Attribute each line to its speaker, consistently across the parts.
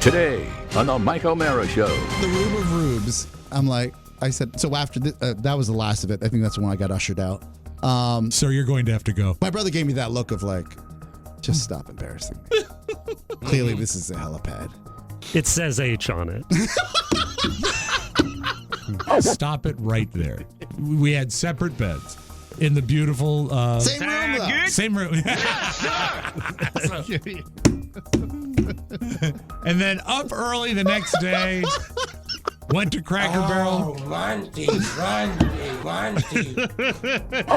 Speaker 1: Today on the Mike O'Mara Show.
Speaker 2: The Rube of Rubes. I said, so after that was the last of it. I think that's when I got ushered out.
Speaker 3: So you're going to have to go.
Speaker 2: My brother gave me that look of like, just stop embarrassing me. Clearly, this is a helipad.
Speaker 4: It says H on it.
Speaker 3: Stop it right there. We had separate beds in the beautiful...
Speaker 2: Same room, though.
Speaker 3: Same room. And then up early the next day, went to Cracker Barrel.
Speaker 5: Runty.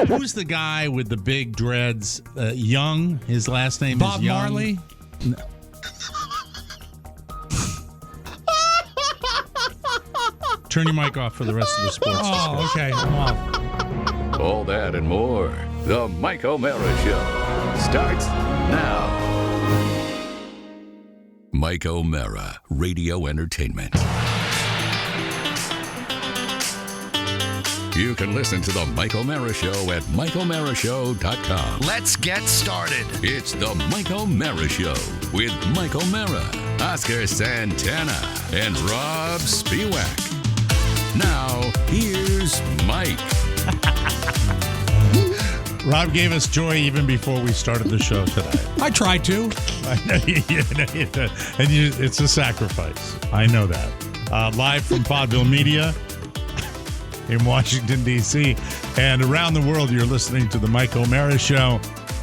Speaker 6: Who's the guy with the big dreads? Young. His last name
Speaker 3: Bob
Speaker 6: is Young.
Speaker 3: Marley?
Speaker 6: No. Turn your mic off for the rest of the sports.
Speaker 3: Oh, okay. I'm off.
Speaker 1: All that and more. The Mike O'Mara Show starts now. Mike O'Mara, Radio Entertainment. You can listen to the Mike O'Mara Show at MikeO'MaraShow.com.
Speaker 7: Let's get started.
Speaker 1: It's the Mike O'Mara Show with Mike O'Mara, Oscar Santana, and Robb Spiewak. Now, here's Mike.
Speaker 6: Robb gave us joy even before we started the show today.
Speaker 3: I tried to.
Speaker 6: It's a sacrifice. I know that. Live from Podville Media in Washington, D.C. and around the world, you're listening to the Mike O'Mara Show.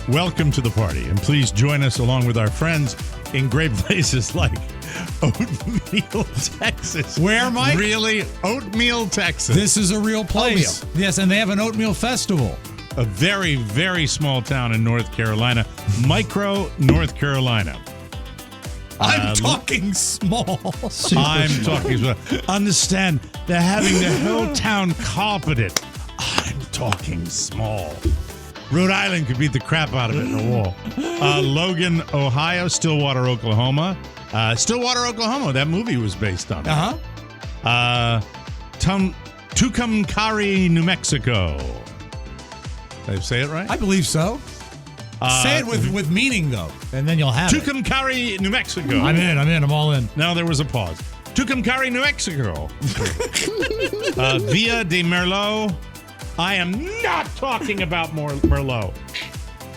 Speaker 6: Welcome to the party, and please join us along with our friends in great places like Oatmeal, Texas.
Speaker 3: Where, Mike?
Speaker 6: Really? Oatmeal, Texas.
Speaker 3: This is a real place.
Speaker 2: Oatmeal.
Speaker 3: Yes, and they have an oatmeal festival.
Speaker 6: A very, very small town in North Carolina. Micro, North Carolina.
Speaker 3: I'm talking small.
Speaker 6: I'm talking small. Understand, they're having the whole town carpeted. I'm talking small. Rhode Island could beat the crap out of it in a wall. Logan, Ohio, Stillwater, Oklahoma. Stillwater, Oklahoma, that movie was based on. Tucumcari, New Mexico. Did I say it right?
Speaker 3: I believe so. Say it with meaning, though, and then you'll have it.
Speaker 6: Tucumcari, New Mexico.
Speaker 3: I'm in. I'm all in.
Speaker 6: Now there was a pause. Tucumcari, New Mexico. Villa de Merlot. I am not talking about Merlot.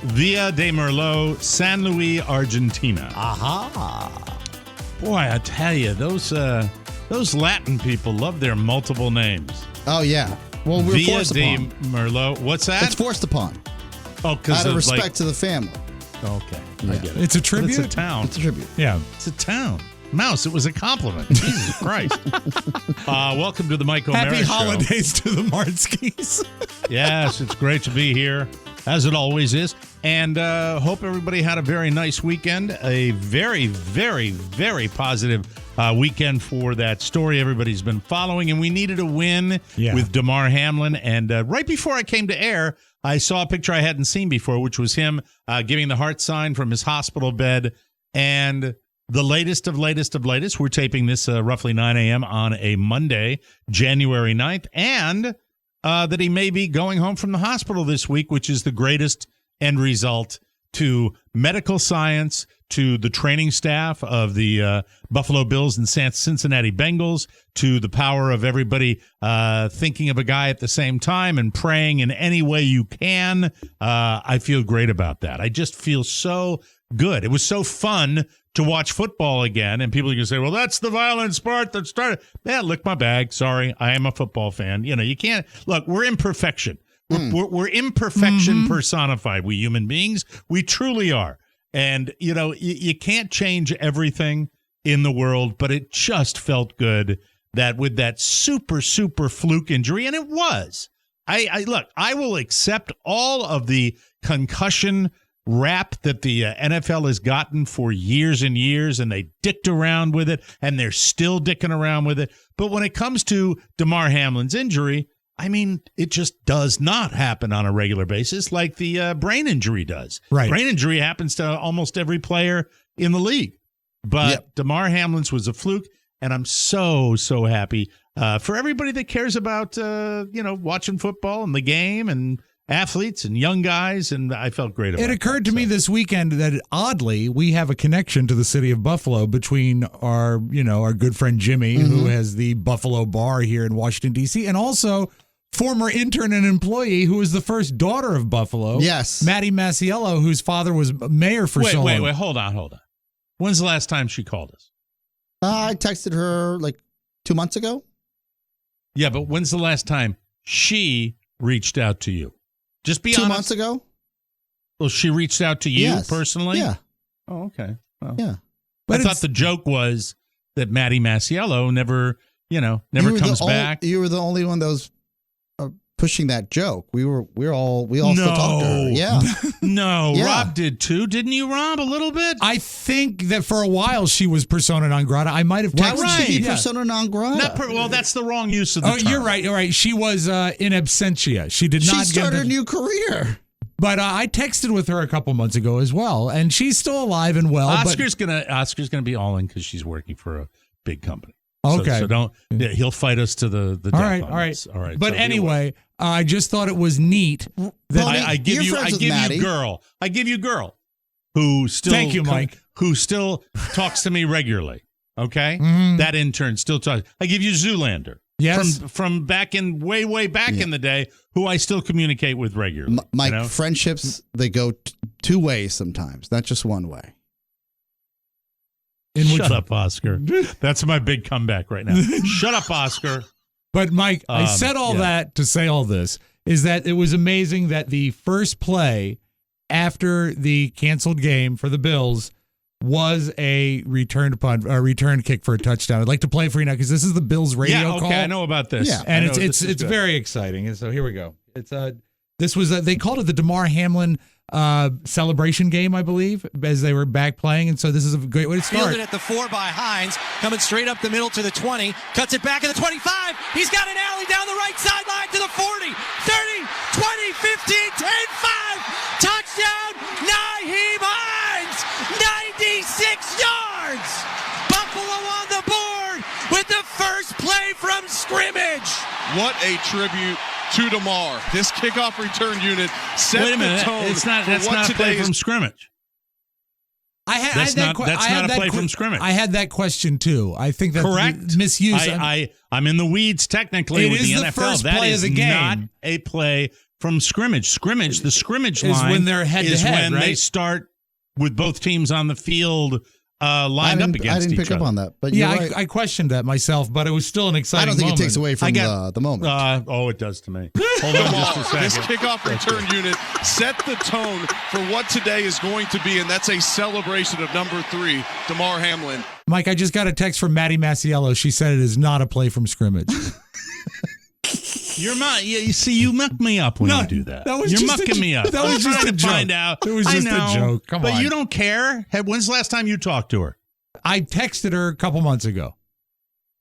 Speaker 6: Villa de Merlot, San Luis, Argentina.
Speaker 3: Aha.
Speaker 6: Boy, I tell you, those Latin people love their multiple names.
Speaker 2: Oh, yeah. Well, we're
Speaker 6: Villa
Speaker 2: forced
Speaker 6: de
Speaker 2: upon.
Speaker 6: Merlot. What's that?
Speaker 2: It's forced upon.
Speaker 6: Oh, because
Speaker 2: out of respect to the family.
Speaker 6: Okay,
Speaker 2: Yeah.
Speaker 6: I get it.
Speaker 3: It's a
Speaker 6: But
Speaker 3: tribute?
Speaker 6: it's a town.
Speaker 2: It's a tribute.
Speaker 3: Yeah.
Speaker 6: It's a town. Mouse, it was a compliment. Jesus Christ. Welcome to the Mike O'Mara
Speaker 3: Happy
Speaker 6: Show.
Speaker 3: holidays to the Martskis.
Speaker 6: Yes, it's great to be here, as it always is. And hope everybody had a very nice weekend. A very, very, very positive weekend for that story everybody's been following. And we needed a win with Damar Hamlin. And right before I came to air, I saw a picture I hadn't seen before, which was him giving the heart sign from his hospital bed. And the latest of latest, we're taping this roughly 9 a.m. on a Monday, January 9th. And that he may be going home from the hospital this week, which is the greatest end result to medical science, to the training staff of the Buffalo Bills and Cincinnati Bengals, to the power of everybody thinking of a guy at the same time and praying in any way you can. I feel great about that. I just feel so good. It was so fun to watch football again, and people are going to say, well, that's the violent sport that started. Yeah, lick my bag. Sorry, I am a football fan. You know, you can't. Look, we're imperfection. We're imperfection personified. We human beings, we truly are. And, you know, you can't change everything in the world, but it just felt good that with that super, super fluke injury, and it was. Look, I will accept all of the concussion rap that the NFL has gotten for years and years, and they dicked around with it, and they're still dicking around with it. But when it comes to Damar Hamlin's injury, I mean, it just does not happen on a regular basis like the brain injury does.
Speaker 3: Right.
Speaker 6: Brain injury happens to almost every player in the league. But Damar Hamlin's was a fluke, and I'm so, so happy for everybody that cares about, watching football and the game and athletes and young guys, and I felt great about it.
Speaker 3: It occurred to me this weekend that oddly we have a connection to the city of Buffalo between our good friend Jimmy, who has the Buffalo Bar here in Washington, D.C., and also former intern and employee who was the first daughter of Buffalo.
Speaker 2: Yes.
Speaker 3: Maddie Masiello, whose father was mayor for so long.
Speaker 6: Wait, hold on. When's the last time she called us?
Speaker 2: I texted her like 2 months ago.
Speaker 6: Yeah, but when's the last time she reached out to you? Just be honest.
Speaker 2: 2 months ago.
Speaker 6: Well, she reached out to you
Speaker 2: Yes.
Speaker 6: personally?
Speaker 2: Yeah.
Speaker 6: Oh, okay. Well,
Speaker 2: Yeah.
Speaker 6: I thought the joke was that Maddie Masiello never comes back.
Speaker 2: You were the only one that was pushing that joke. We all still talk to her. Yeah.
Speaker 6: No,
Speaker 2: Yeah.
Speaker 6: Robb did too. Didn't you, Robb, a little bit?
Speaker 3: I think that for a while she was persona non grata. I might have
Speaker 2: Why
Speaker 3: texted.
Speaker 2: would she be
Speaker 3: Yeah.
Speaker 2: persona non grata?
Speaker 6: Well, that's the wrong use of the term.
Speaker 3: You're right. She was in absentia. She did not
Speaker 2: She started
Speaker 3: get
Speaker 2: a new career.
Speaker 3: But I texted with her a couple months ago as well, and she's still alive and well.
Speaker 6: Oscar's gonna be all in because she's working for a big company.
Speaker 3: Okay.
Speaker 6: So don't. Yeah, he'll fight us to the death.
Speaker 3: All right.
Speaker 6: All right.
Speaker 3: But
Speaker 6: so
Speaker 3: anyway, I just thought it was neat that
Speaker 2: Pony,
Speaker 6: I give
Speaker 2: you're
Speaker 6: you
Speaker 2: friends with Maddie.
Speaker 6: girl. I give you girl who still
Speaker 3: Thank you, Mike.
Speaker 6: Who still talks to me regularly. Okay? That intern still talks. I give you Zoolander.
Speaker 3: Yes.
Speaker 6: From back in way back in the day, who I still communicate with regularly.
Speaker 2: Mike, friendships, they go two ways sometimes, not just one way.
Speaker 6: Shut up, Oscar. That's my big comeback right now. Shut up, Oscar.
Speaker 3: But Mike, I said all that to say all this, is that it was amazing that the first play after the canceled game for the Bills was a return kick for a touchdown. I'd like to play for you now because this is the Bills radio call.
Speaker 6: I know about this.
Speaker 2: Yeah.
Speaker 3: And it's very exciting. And so here we go. It's this was they called it the DeMar Hamlin celebration game, I believe, as they were back playing. And so this is a great way to start.
Speaker 5: Fielded at the 4 by Hines, coming straight up the middle to the 20, cuts it back at the 25. He's got an alley down the right sideline to the 40, 30, 20, 15, 10, 5. Touchdown, Nyheim Hines, 96 yards. Buffalo on the board with the first play from scrimmage.
Speaker 7: What a tribute to DeMar. This kickoff return unit set
Speaker 6: Wait a minute.
Speaker 7: the tone.
Speaker 6: That's not a play from scrimmage. That's not a play from scrimmage.
Speaker 3: I had that question too. I think that's
Speaker 6: correct.
Speaker 3: Misuse.
Speaker 6: I'm in the weeds technically with the NFL.
Speaker 3: First
Speaker 6: That
Speaker 3: play
Speaker 6: is
Speaker 3: of the game.
Speaker 6: not a play from scrimmage. The scrimmage
Speaker 3: is
Speaker 6: line
Speaker 3: when they're head to
Speaker 6: is
Speaker 3: head,
Speaker 6: when
Speaker 3: right?
Speaker 6: they start with both teams on the field lined up against each other.
Speaker 2: I didn't pick up on that, but
Speaker 3: yeah,
Speaker 2: you're right.
Speaker 3: I questioned that myself, but it was still an exciting
Speaker 2: I don't think
Speaker 3: moment.
Speaker 2: it takes away from the moment.
Speaker 6: It does to me. Hold on just a second.
Speaker 7: This kickoff return unit set the tone for what today is going to be, and that's a celebration of number 3, DeMar Hamlin.
Speaker 3: Mike, I just got a text from Maddie Masiello. She said it is not a play from scrimmage.
Speaker 6: You're not. You see, you muck me up when you do that. You're mucking me up.
Speaker 3: That was just a joke.
Speaker 6: Find out.
Speaker 3: It was just a joke. Come on.
Speaker 6: But you don't care. When's the last time you talked to her?
Speaker 3: I texted her a couple months ago.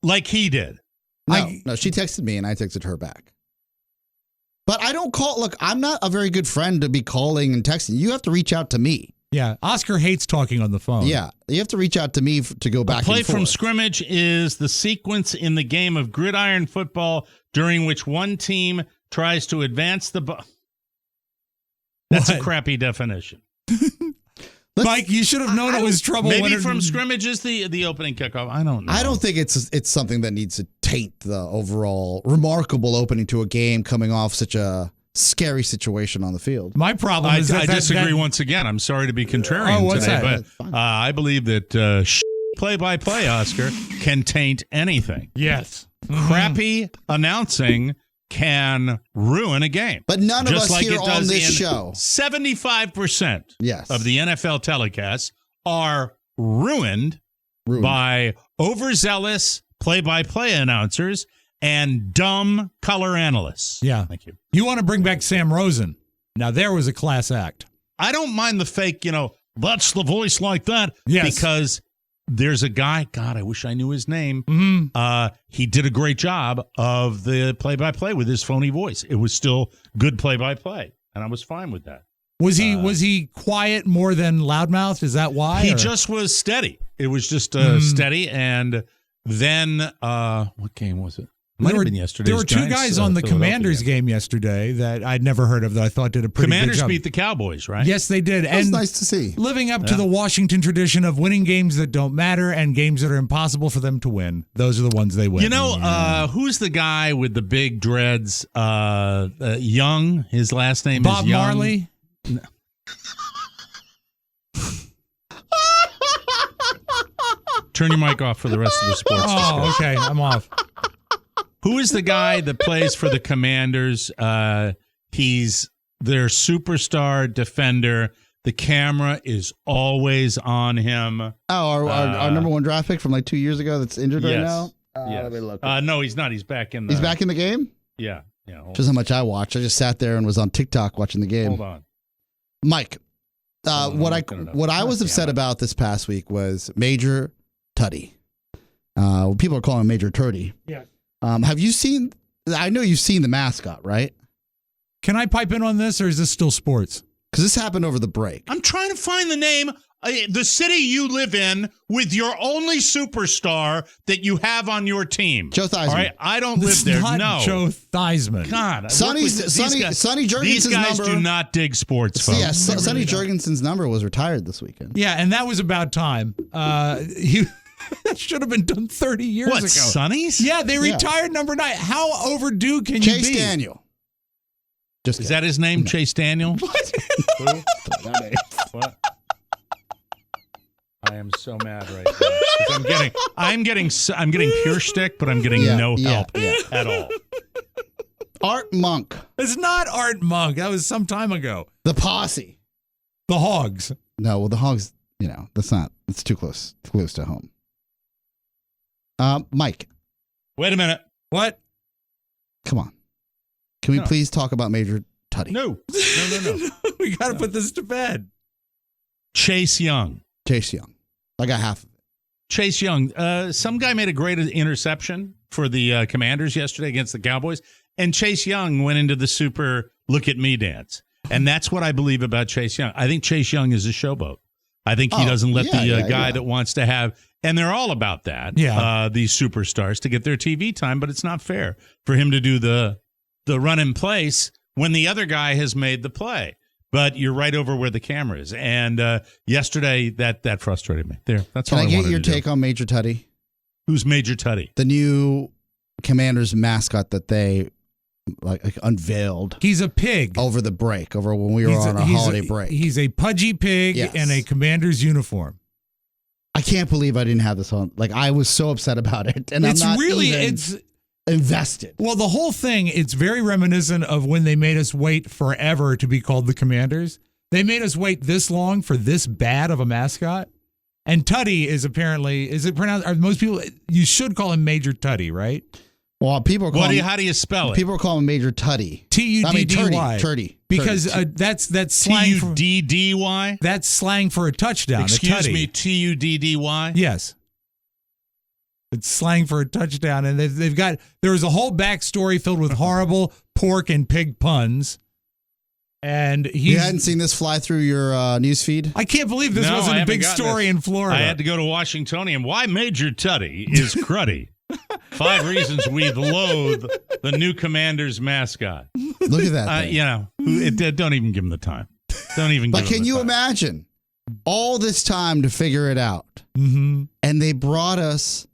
Speaker 6: Like he did.
Speaker 2: No, she texted me and I texted her back. But I don't call. Look, I'm not a very good friend to be calling and texting. You have to reach out to me.
Speaker 3: Yeah, Oscar hates talking on the phone.
Speaker 2: Yeah, you have to reach out to me to go back.
Speaker 6: A play
Speaker 2: and forth.
Speaker 6: from scrimmage is the sequence in the game of gridiron football during which one team tries to advance the ball. That's a crappy definition.
Speaker 3: Mike, you should have known it was trouble.
Speaker 6: Maybe from scrimmage is the opening kickoff. I don't know.
Speaker 2: I don't think it's something that needs to taint the overall remarkable opening to a game coming off such a scary situation on the field.
Speaker 3: My problem is
Speaker 6: I disagree once again. I'm sorry to be contrarian
Speaker 3: what's
Speaker 6: today,
Speaker 3: that?
Speaker 6: but I believe that play-by-play, Oscar, can taint anything.
Speaker 3: Yes.
Speaker 6: Crappy announcing can ruin a game.
Speaker 2: But none of us
Speaker 6: like
Speaker 2: here
Speaker 6: it
Speaker 2: on
Speaker 6: does
Speaker 2: this
Speaker 6: in
Speaker 2: show.
Speaker 6: 75%
Speaker 2: Yes.
Speaker 6: of the NFL telecasts are ruined by overzealous play-by-play announcers and dumb color analysts.
Speaker 3: Yeah.
Speaker 6: Thank you.
Speaker 3: You want to bring back Sam Rosen. Now, there was a class act.
Speaker 6: I don't mind the fake, that's the voice like that.
Speaker 3: Yes.
Speaker 6: Because there's a guy, God, I wish I knew his name.
Speaker 3: Mm-hmm.
Speaker 6: He did a great job of the play-by-play with his phony voice. It was still good play-by-play, and I was fine with that.
Speaker 3: Was he quiet more than loudmouth? Is that why?
Speaker 6: He just was steady. It was just steady. And then, what game was it? Might have been yesterday.
Speaker 3: There were two guys on the Commanders game yesterday that I'd never heard of that I thought did a pretty good job.
Speaker 6: Commanders beat the Cowboys, right?
Speaker 3: Yes, they did.
Speaker 2: That was nice to see.
Speaker 3: Living up to the Washington tradition of winning games that don't matter and games that are impossible for them to win. Those are the ones they win.
Speaker 6: You know, who's the guy with the big dreads? Young. His last name
Speaker 3: Bob
Speaker 6: is Young.
Speaker 3: Marley?
Speaker 6: No. Turn your mic off for the rest of the sports discussion.
Speaker 3: Oh, okay. I'm off.
Speaker 6: Who is the guy that plays for the Commanders? He's their superstar defender. The camera is always on him.
Speaker 2: Oh, our number one draft pick from like 2 years ago that's injured right now?
Speaker 6: Yes.
Speaker 2: Let me look.
Speaker 6: No, he's not. He's back in the...
Speaker 2: He's back in the game?
Speaker 6: Yeah.
Speaker 2: Just how much I watched. I just sat there and was on TikTok watching the game.
Speaker 6: Hold on.
Speaker 2: Mike, what I was upset about this past week was Major Tuddy. People are calling him Major Turdy.
Speaker 3: Yeah.
Speaker 2: Have you seen? I know you've seen the mascot, right?
Speaker 3: Can I pipe in on this, or is this still sports?
Speaker 2: Because this happened over the break.
Speaker 6: I'm trying to find the name. The city you live in with your only superstar that you have on your team.
Speaker 2: Joe Theismann.
Speaker 6: All right, I don't live
Speaker 3: It's
Speaker 6: there.
Speaker 3: not
Speaker 6: No.
Speaker 3: Joe Theismann.
Speaker 6: God.
Speaker 2: Sonny Jurgensen's
Speaker 6: These guys
Speaker 2: number.
Speaker 6: do not dig sports, folks.
Speaker 2: Yeah, Sonny Jurgensen's number was retired this weekend.
Speaker 3: Yeah, and that was about time. That should have been done 30 years ago.
Speaker 6: What, Sonny's?
Speaker 3: Yeah, they retired number 9. How overdue can you be?
Speaker 2: Chase Daniel.
Speaker 6: Is that his name, Chase Daniel?
Speaker 3: What?
Speaker 6: What? I am so mad right now. 'Cause I'm getting pure shtick, but I'm getting no help at all.
Speaker 2: Art Monk.
Speaker 3: It's not Art Monk. That was some time ago.
Speaker 2: The Posse.
Speaker 3: The Hogs.
Speaker 2: No, well, the Hogs, that's not, it's too close to home. Mike.
Speaker 6: Wait a minute.
Speaker 3: What?
Speaker 2: Come on. Can we please talk about Major Tuddy?
Speaker 6: No.
Speaker 3: We got to put this to bed.
Speaker 6: Chase Young.
Speaker 2: Chase Young. I got half of it.
Speaker 6: Chase Young. Some guy made a great interception for the Commanders yesterday against the Cowboys, and Chase Young went into the super look at me dance. And that's what I believe about Chase Young. I think Chase Young is a showboat. I think he doesn't let the guy that wants to have, and they're all about that, these superstars, to get their TV time, but it's not fair for him to do the run in place when the other guy has made the play. But you're right over where the camera is. And yesterday, that frustrated me. That's all I wanted to do.
Speaker 2: Can I get your take on Major Tuddy?
Speaker 6: Who's Major Tuddy?
Speaker 2: The new Commanders mascot that they unveiled.
Speaker 3: He's a pig.
Speaker 2: Over the break, over when we were on our holiday break.
Speaker 3: He's a pudgy pig in a Commander's uniform.
Speaker 2: I can't believe I didn't have this on. I was so upset about it. And
Speaker 3: it's
Speaker 2: I'm not
Speaker 3: really,
Speaker 2: even invested.
Speaker 3: Well, the whole thing, it's very reminiscent of when they made us wait forever to be called the Commanders. They made us wait this long for this bad of a mascot. And Tuddy is apparently, is it pronounced, are most people, you should call him Major Tuddy, right?
Speaker 2: Well, people are calling
Speaker 6: how do you spell it?
Speaker 2: People are calling him Major Tuddy.
Speaker 3: Tuddy.
Speaker 2: Turdy.
Speaker 3: Because that's slang for
Speaker 6: Tuddy.
Speaker 3: That's slang for a touchdown.
Speaker 6: Excuse me, Tuddy.
Speaker 3: Yes. It's slang for a touchdown, and they've got, there was a whole backstory filled with horrible pork and pig puns. And you
Speaker 2: hadn't seen this fly through your news feed?
Speaker 3: I can't believe this wasn't a big story in Florida.
Speaker 6: I had to go to Washingtonian. Why Major Tuddy is cruddy. 5 reasons we loathe the new Commanders mascot.
Speaker 2: Look at that.
Speaker 6: Don't even give him the time. Don't even.
Speaker 2: But can you imagine all this time to figure it out? Mm-hmm. And they brought us.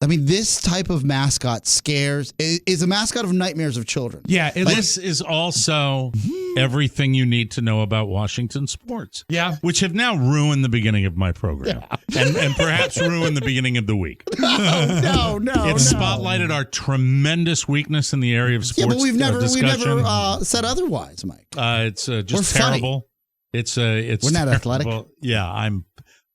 Speaker 2: I mean, this type of mascot is a mascot of nightmares of children.
Speaker 3: Yeah.
Speaker 6: This is also everything you need to know about Washington sports.
Speaker 3: Yeah.
Speaker 6: Which have now ruined the beginning of my program. Yeah. And perhaps ruined the beginning of the week.
Speaker 2: No.
Speaker 6: It's spotlighted our tremendous weakness in the area of sports.
Speaker 2: Yeah, but we've never
Speaker 6: discussion.
Speaker 2: said otherwise, Mike.
Speaker 6: It's just
Speaker 2: We're
Speaker 6: terrible. It's
Speaker 2: we're not athletic.
Speaker 6: Yeah,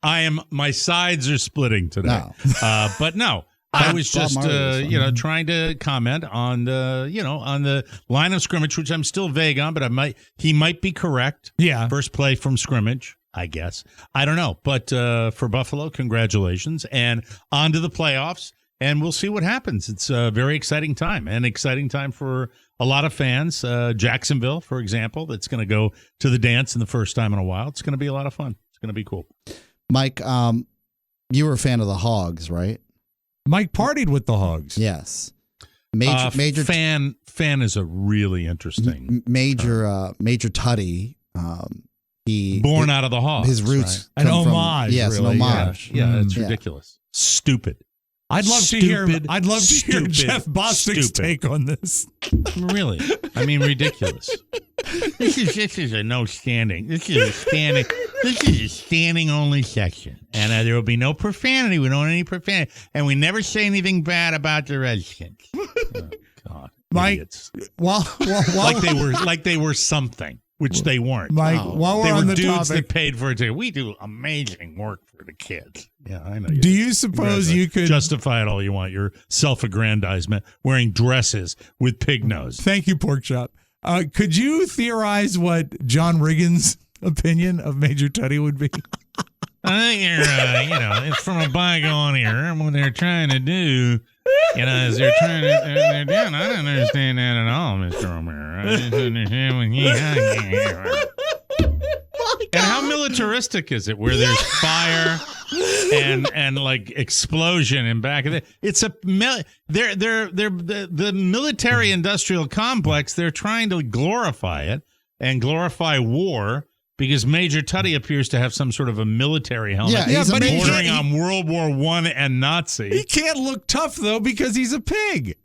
Speaker 6: I am. My sides are splitting today.
Speaker 2: No.
Speaker 6: But no. I was just, trying to comment on the line of scrimmage, which I'm still vague on, but he might be correct.
Speaker 3: Yeah.
Speaker 6: First play from scrimmage, I guess. I don't know. But for Buffalo, congratulations. And on to the playoffs, and we'll see what happens. It's a very exciting time, and exciting time for a lot of fans. Jacksonville, for example, that's going to go to the dance in the first time in a while. It's going to be a lot of fun. It's going to be cool.
Speaker 2: Mike, you were a fan of the Hogs, right?
Speaker 3: Mike partied with the Hogs.
Speaker 2: Yes. Major
Speaker 6: fan is a really interesting
Speaker 2: Major Tuddy. He
Speaker 6: born out of the Hogs.
Speaker 2: His roots,
Speaker 3: right? An
Speaker 2: come
Speaker 3: homage.
Speaker 2: From, yes,
Speaker 3: really.
Speaker 2: an homage.
Speaker 6: Yeah, it's ridiculous. Stupid.
Speaker 3: I'd love to hear Jeff Bostic's take on this.
Speaker 6: Really? I mean, ridiculous. This is a no standing. This is a standing only section, and there will be no profanity. We don't want any profanity, and we never say anything bad about the Redskins. Oh, God,
Speaker 3: Mike,
Speaker 6: idiots.
Speaker 3: while
Speaker 6: like they were something. Which they weren't.
Speaker 3: Mike, while we're
Speaker 6: they were
Speaker 3: on the
Speaker 6: dudes
Speaker 3: topic,
Speaker 6: that paid for it. We do amazing work for the kids. Yeah, I know.
Speaker 3: Do you suppose you could
Speaker 6: justify it all you want? Your self-aggrandizement, wearing dresses with pig nose.
Speaker 3: Thank you, Pork Chop. Could you theorize what John Riggins' opinion of Major Tuddy would be?
Speaker 6: I think you're, it's from a bygone era. What they're trying to do, is they're trying to, they're doing. I don't understand that at all, Mr. Romero. I just understand when and how militaristic is it? Where there's fire and like explosion and back of it. It's they're the military industrial complex. They're trying to glorify it and glorify war. Because Major Tuddy appears to have some sort of a military helmet,
Speaker 2: but
Speaker 6: bordering on World War I and Nazi.
Speaker 3: He can't look tough, though, because he's a pig.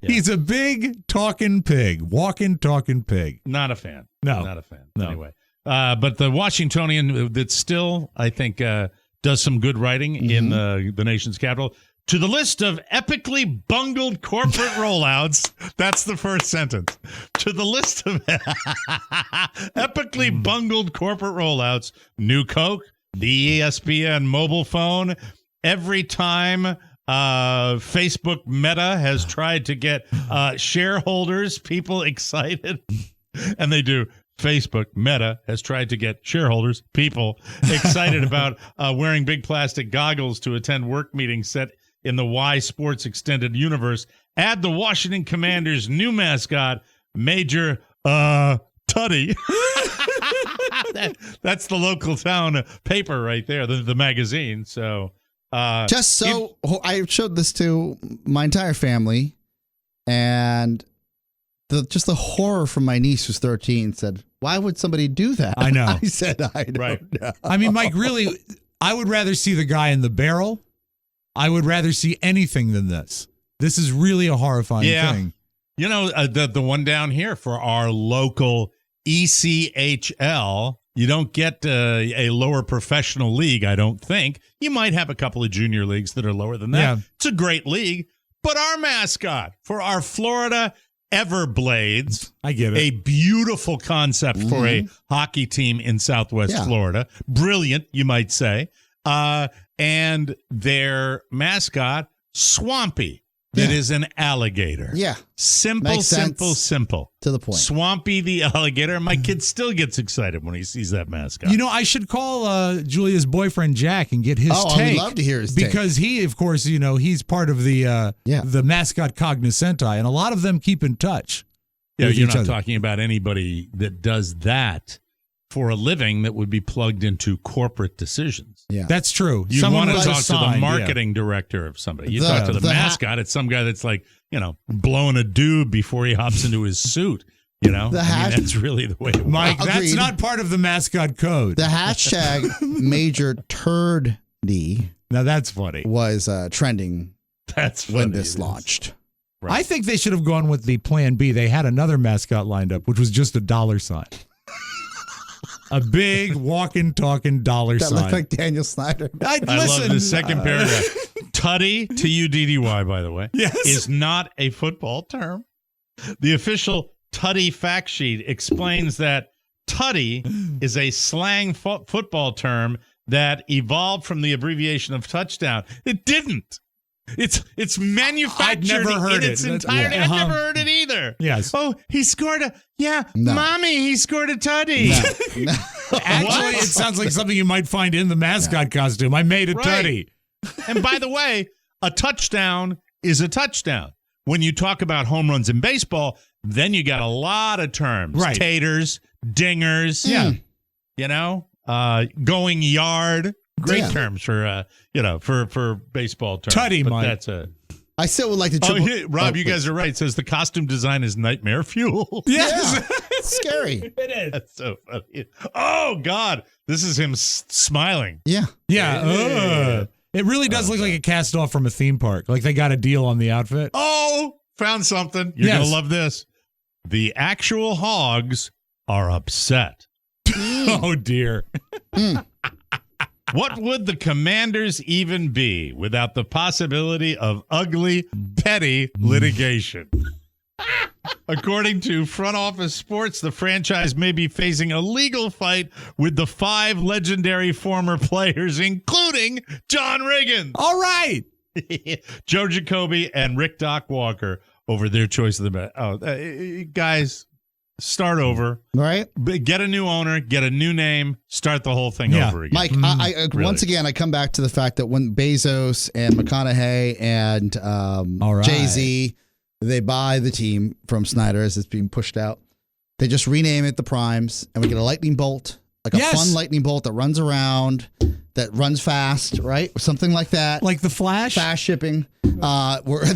Speaker 3: Yeah. He's a big talking pig, walking talking pig.
Speaker 6: Not a fan.
Speaker 3: No.
Speaker 6: Not a fan.
Speaker 3: No.
Speaker 6: Anyway, but the Washingtonian that still, I think, does some good writing in the nation's capital. To the list of epically bungled corporate rollouts, that's the first sentence. To the list of epically bungled corporate rollouts, new Coke, the ESPN mobile phone, every time Facebook Meta has tried to get shareholders, people excited, and they do. Facebook Meta has tried to get shareholders, people excited about wearing big plastic goggles to attend work meetings set in the Y Sports Extended Universe. Add the Washington Commanders' new mascot, Major Tuddy. That's the local town paper right there, the magazine. So,
Speaker 2: I showed this to my entire family, and the horror from my niece, who's 13, said, "Why would somebody do that?"
Speaker 3: I know.
Speaker 2: I said, "I don't know."
Speaker 3: I mean, Mike, really, I would rather see the guy in the barrel. I would rather see anything than this. This is really a horrifying thing.
Speaker 6: The one down here for our local ECHL, you don't get a lower professional league, I don't think. You might have a couple of junior leagues that are lower than that. Yeah. It's a great league. But our mascot for our Florida Everblades,
Speaker 3: I get it.
Speaker 6: A beautiful concept for a hockey team in Southwest Florida. Brilliant, you might say. And their mascot, Swampy, that is an alligator.
Speaker 2: Yeah.
Speaker 6: Simple.
Speaker 2: To the point.
Speaker 6: Swampy the alligator. My kid still gets excited when he sees that mascot.
Speaker 3: I should call Julia's boyfriend, Jack, and get his take.
Speaker 2: I would love to hear his take.
Speaker 3: Because he, of course, he's part of the mascot cognoscenti, and a lot of them keep in touch.
Speaker 6: Yeah, you're not talking about anybody that does that for a living that would be plugged into corporate decisions.
Speaker 2: Yeah,
Speaker 3: that's true.
Speaker 6: You want to talk to the marketing director of somebody. You talk to the mascot. It's some guy that's like, blowing a doob before he hops into his suit. That's really the way.
Speaker 3: Mike, that's not part of the mascot code.
Speaker 2: The hashtag Major Turdy.
Speaker 3: Now that's funny.
Speaker 2: Was trending.
Speaker 6: That's funny
Speaker 2: when this launched.
Speaker 3: Right. I think they should have gone with the plan B. They had another mascot lined up, which was just a dollar sign. A big walking, talking dollar sign.
Speaker 2: That looked like Daniel Snyder.
Speaker 6: I love the second paragraph. Tuddy, Tuddy, by the way, is not a football term. The official Tuddy fact sheet explains that Tuddy is a slang football term that evolved from the abbreviation of touchdown. It didn't. It's manufactured
Speaker 3: I'd never heard
Speaker 6: in its entirety. I've never heard it either.
Speaker 3: Yes.
Speaker 6: Oh, he scored Mommy, he scored a Tuddy.
Speaker 2: No.
Speaker 3: Actually, it sounds like something you might find in the mascot costume. I made a Tuddy.
Speaker 6: And by the way, a touchdown is a touchdown. When you talk about home runs in baseball, then you got a lot of terms.
Speaker 3: Right.
Speaker 6: Taters, dingers.
Speaker 3: Yeah.
Speaker 6: Going yard. Great terms for for baseball terms.
Speaker 3: Tuddy,
Speaker 6: but
Speaker 3: Mike.
Speaker 6: That's a
Speaker 2: I still would like to.
Speaker 6: Rob, you guys are right. It says the costume design is nightmare fuel.
Speaker 3: Yes.
Speaker 2: Yeah, it's scary.
Speaker 3: It is.
Speaker 6: That's so funny. Oh, God. This is him smiling.
Speaker 2: Yeah.
Speaker 3: Yeah. It really does look like a cast off from a theme park. Like they got a deal on the outfit.
Speaker 6: Oh, found something. You're going to love this. The actual hogs are upset.
Speaker 3: Oh, dear.
Speaker 6: What would the Commanders even be without the possibility of ugly, petty litigation? According to Front Office Sports, the franchise may be facing a legal fight with the 5 legendary former players, including John Riggins,
Speaker 3: All right.
Speaker 6: Joe Jacoby, and Rick Doc Walker over their choice of the guys. Start over,
Speaker 2: Right,
Speaker 6: get a new owner, get a new name, start the whole thing over again.
Speaker 2: Mike. I
Speaker 6: Really.
Speaker 2: once again I come back to the fact that when Bezos and McConaughey and
Speaker 3: right.
Speaker 2: Jay-Z, they buy the team from Snyder as it's being pushed out, they just rename it the Primes, and we get a lightning bolt, like a fun lightning bolt that runs around, that runs fast, right? Something like that.
Speaker 3: Like the Flash?
Speaker 2: Fast shipping. And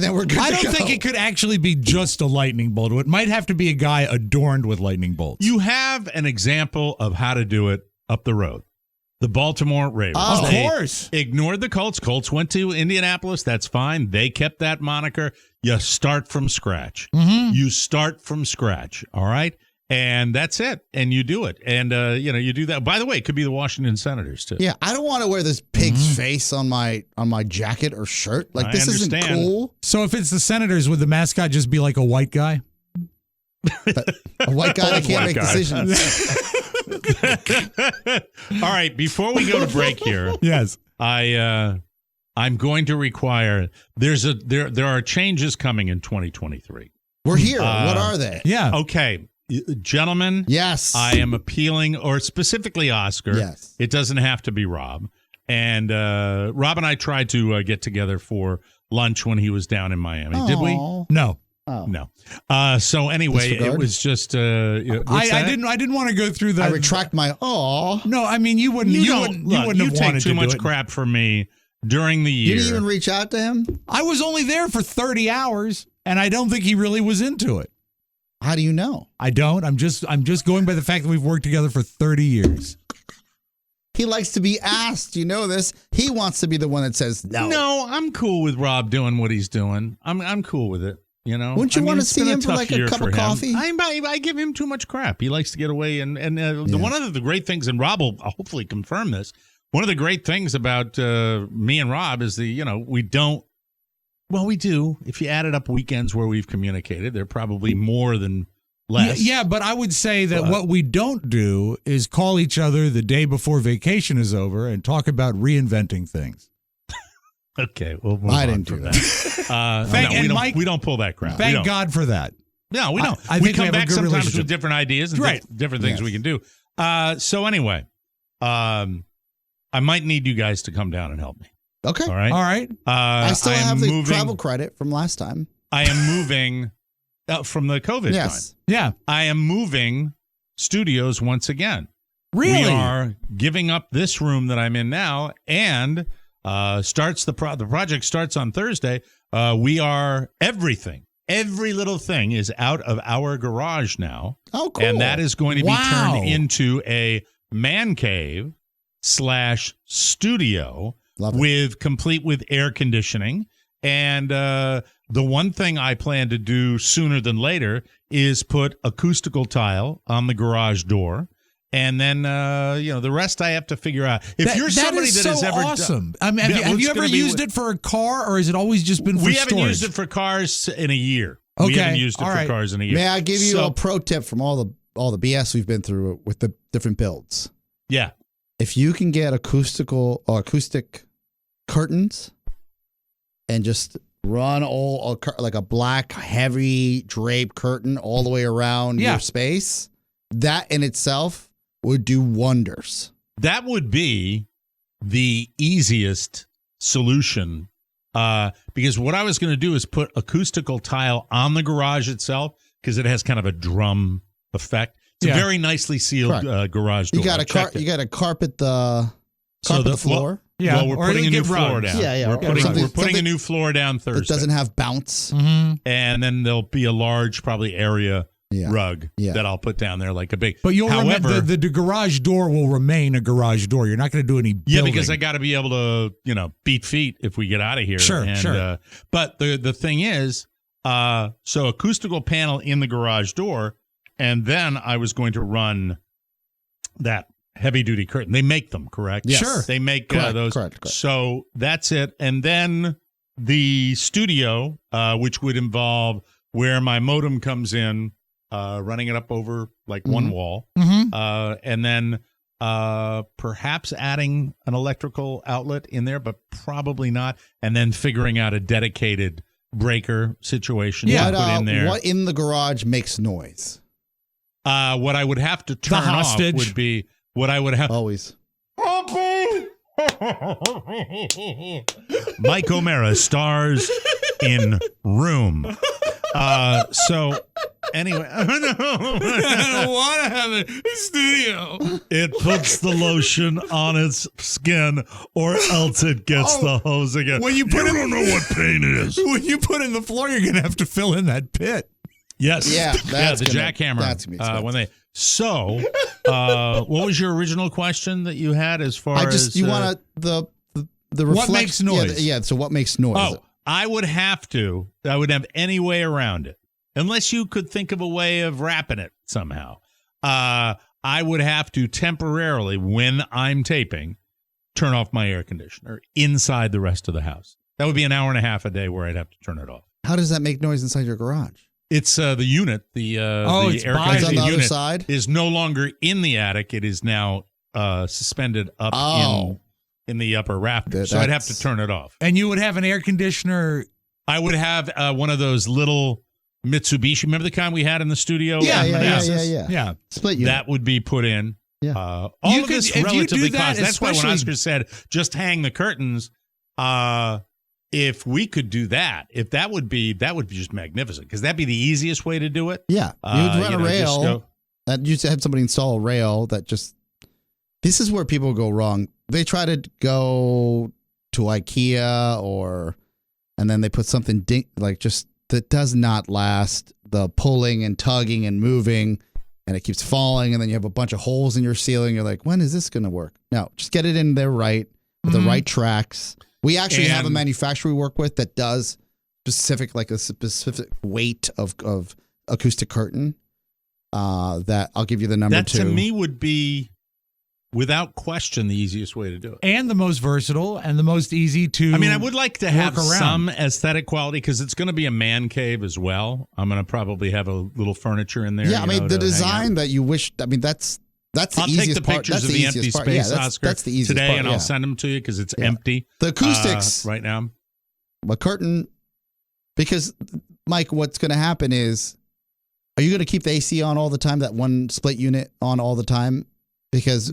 Speaker 2: then we're good
Speaker 3: I
Speaker 2: to
Speaker 3: don't
Speaker 2: go.
Speaker 3: think it could actually be just a lightning bolt. It might have to be a guy adorned with lightning bolts.
Speaker 6: You have an example of how to do it up the road. The Baltimore Ravens.
Speaker 2: Oh.
Speaker 3: Of
Speaker 6: They
Speaker 3: course.
Speaker 6: ignored the Colts. Colts went to Indianapolis. That's fine. They kept that moniker. You start from scratch. You start from scratch. All right? And that's it. And you do it. And, you do that. By the way, it could be the Washington Senators, too.
Speaker 2: Yeah, I don't want to wear this pig's face on my jacket or shirt. Like, this isn't cool.
Speaker 3: So if it's the Senators, would the mascot just be like a white guy?
Speaker 2: A white guy that can't make
Speaker 6: guy.
Speaker 2: decisions.
Speaker 6: All right. Before we go to break here,
Speaker 3: Yes.
Speaker 6: I'm going to require there are changes coming in 2023.
Speaker 2: We're here. What are they?
Speaker 3: Yeah.
Speaker 6: Okay, gentlemen.
Speaker 2: Yes.
Speaker 6: I am appealing, or specifically Oscar.
Speaker 2: Yes.
Speaker 6: It doesn't have to be Rob. And Rob and I tried to get together for lunch when he was down in Miami. Did we?
Speaker 2: Aw.
Speaker 3: No.
Speaker 2: Oh.
Speaker 6: No. So anyway,
Speaker 2: Disregard?
Speaker 6: it was just.
Speaker 3: I didn't want to go through the.
Speaker 2: I retract my aw.
Speaker 3: No, I mean you wouldn't. You wouldn't have
Speaker 6: take
Speaker 3: wanted
Speaker 6: too
Speaker 3: to
Speaker 6: much
Speaker 3: do it.
Speaker 6: crap from me during the year.
Speaker 2: You didn't even reach out to him?
Speaker 3: I was only there for 30 hours, and I don't think he really was into it.
Speaker 2: How do you know?
Speaker 3: I don't. I'm just going by the fact that we've worked together for 30 years.
Speaker 2: He likes to be asked. You know this. He wants to be the one that says no.
Speaker 6: No, I'm cool with Rob doing what he's doing. I'm cool with it. You know,
Speaker 2: Wouldn't you want to
Speaker 6: it's
Speaker 2: see
Speaker 6: been
Speaker 2: him for
Speaker 6: tough
Speaker 2: like a
Speaker 6: year
Speaker 2: cup
Speaker 6: for
Speaker 2: of
Speaker 6: him.
Speaker 2: coffee?
Speaker 6: I give him too much crap. He likes to get away, and one of the great things, and Rob will hopefully confirm this. One of the great things about me and Rob is we don't. Well, we do. If you added up weekends where we've communicated, they're probably more than less.
Speaker 3: Yeah, but I would say that what we don't do is call each other the day before vacation is over and talk about reinventing things.
Speaker 6: Okay, well,
Speaker 2: I didn't do that.
Speaker 6: We don't pull that crap.
Speaker 3: Thank God for that.
Speaker 6: No, we don't.
Speaker 3: I
Speaker 6: we
Speaker 3: think
Speaker 6: come
Speaker 3: we have a
Speaker 6: back
Speaker 3: good
Speaker 6: sometimes
Speaker 3: relationship.
Speaker 6: with different ideas and different things we can do. So anyway, I might need you guys to come down and help me.
Speaker 2: Okay.
Speaker 6: All right.
Speaker 3: All right.
Speaker 2: I still have the
Speaker 6: moving,
Speaker 2: travel credit from last time.
Speaker 6: I am moving from the COVID
Speaker 2: Yes.
Speaker 6: time.
Speaker 3: Yeah.
Speaker 6: I am moving studios once again.
Speaker 3: Really?
Speaker 6: We are giving up this room that I'm in now, and the project starts on Thursday. We are every little thing is out of our garage now.
Speaker 2: Oh, cool.
Speaker 6: And that is going to be
Speaker 3: Wow.
Speaker 6: turned into a man cave / studio
Speaker 2: Love it.
Speaker 6: complete with air conditioning. And the one thing I plan to do sooner than later is put acoustical tile on the garage door. And then, the rest I have to figure out. If you're somebody that has ever
Speaker 3: awesome. I mean, have you ever used it for a car, or has it always just been for
Speaker 6: We
Speaker 3: storage?
Speaker 6: haven't used it for cars in a year.
Speaker 3: Okay.
Speaker 6: We haven't used it
Speaker 3: All
Speaker 6: for
Speaker 3: right.
Speaker 6: cars in a year.
Speaker 2: May I give you
Speaker 6: So-
Speaker 2: a pro tip from all the BS we've been through with the different builds?
Speaker 6: Yeah.
Speaker 2: If you can get acoustic curtains and just run like a black heavy drape curtain all the way around your space, that in itself would do wonders.
Speaker 6: That would be the easiest solution because what I was going to do is put acoustical tile on the garage itself because it has kind of a drum effect. It's a very nicely sealed garage door.
Speaker 2: You got to carpet the Carpet the floor.
Speaker 3: Yeah,
Speaker 6: well, we're putting a new floor down.
Speaker 2: Yeah.
Speaker 6: We're putting a new floor down Thursday.
Speaker 2: It doesn't have bounce.
Speaker 3: Mm-hmm.
Speaker 6: And then there'll be a large, probably area rug
Speaker 2: Yeah.
Speaker 6: that I'll put down there like a big.
Speaker 3: But you'll
Speaker 6: However,
Speaker 3: remember the garage door will remain a garage door. You're not going to do any building.
Speaker 6: because I got to be able to, beat feet if we get out of here.
Speaker 3: Sure.
Speaker 6: But the thing is, so acoustical panel in the garage door, and then I was going to run that heavy duty curtain. They make them, correct?
Speaker 2: Yes.
Speaker 3: Sure.
Speaker 6: They make those.
Speaker 2: Correct.
Speaker 6: So that's it. And then the studio, which would involve where my modem comes in, running it up over like one wall, and then perhaps adding an electrical outlet in there, but probably not. And then figuring out a dedicated breaker situation to put in there.
Speaker 2: What in the garage makes noise?
Speaker 6: What I would have to turn off would be what I would have.
Speaker 2: Always.
Speaker 6: Mike O'Mara stars in Room. So anyway, I
Speaker 3: don't want to have a studio.
Speaker 6: It puts the lotion on its skin, or else it gets the hose again.
Speaker 3: When you put
Speaker 6: don't know what pain is.
Speaker 3: When you put in the floor, you're going to have to fill in that pit.
Speaker 6: Yes.
Speaker 2: Yeah.
Speaker 6: The jackhammer.
Speaker 2: That's gonna be expensive.
Speaker 6: when they. So, what was your original question that you had as far as
Speaker 2: you want the
Speaker 3: what makes noise?
Speaker 2: Yeah. So what makes noise?
Speaker 6: Oh, I would have any way around it, unless you could think of a way of wrapping it somehow. I would have to temporarily, when I'm taping, turn off my air conditioner inside the rest of the house. That would be an hour and a half a day where I'd have to turn it off.
Speaker 2: How does that make noise inside your garage?
Speaker 6: It's the unit. The air
Speaker 2: it's
Speaker 6: conditioning
Speaker 2: on the other
Speaker 6: unit
Speaker 2: side?
Speaker 6: is no longer in the attic. It is now suspended up in the upper rafters. So I'd have to turn it off.
Speaker 3: And you would have an air conditioner.
Speaker 6: I would have one of those little Mitsubishi. Remember the kind we had in the studio?
Speaker 2: Yeah. Split unit.
Speaker 6: That would be put in.
Speaker 2: Yeah.
Speaker 6: All of this relatively cost. That's why when
Speaker 3: especially-
Speaker 6: Oscar said just hang the curtains, if we could do that, that would be just magnificent, because that'd be the easiest way to do it.
Speaker 2: Yeah. You would run a rail. You have somebody install a rail that just. This is where people go wrong. They try to go to IKEA and then they put something that does not last. The pulling and tugging and moving, and it keeps falling, and then you have a bunch of holes in your ceiling. You're like, when is this going to work? No, just get it in there right with the right tracks. We actually have a manufacturer we work with that does a specific weight of acoustic curtain. That I'll give you the number.
Speaker 6: That to me would be, without question, the easiest way to do it.
Speaker 3: And the most versatile and the most easy to.
Speaker 6: I mean, I would like to have
Speaker 3: around.
Speaker 6: some aesthetic quality, because it's going to be a man cave as well. I'm going to probably have a little furniture in there.
Speaker 2: Yeah, I mean, the design that you wish. I mean, that's the easiest part.
Speaker 6: I'll take the pictures of the empty space, Oscar,
Speaker 2: that's the easiest
Speaker 6: today,
Speaker 2: part,
Speaker 6: and I'll send them to you, because it's empty.
Speaker 2: The acoustics
Speaker 6: right now.
Speaker 2: A curtain, because Mike, what's going to happen is, are you going to keep the AC on all the time? That one split unit on all the time? Because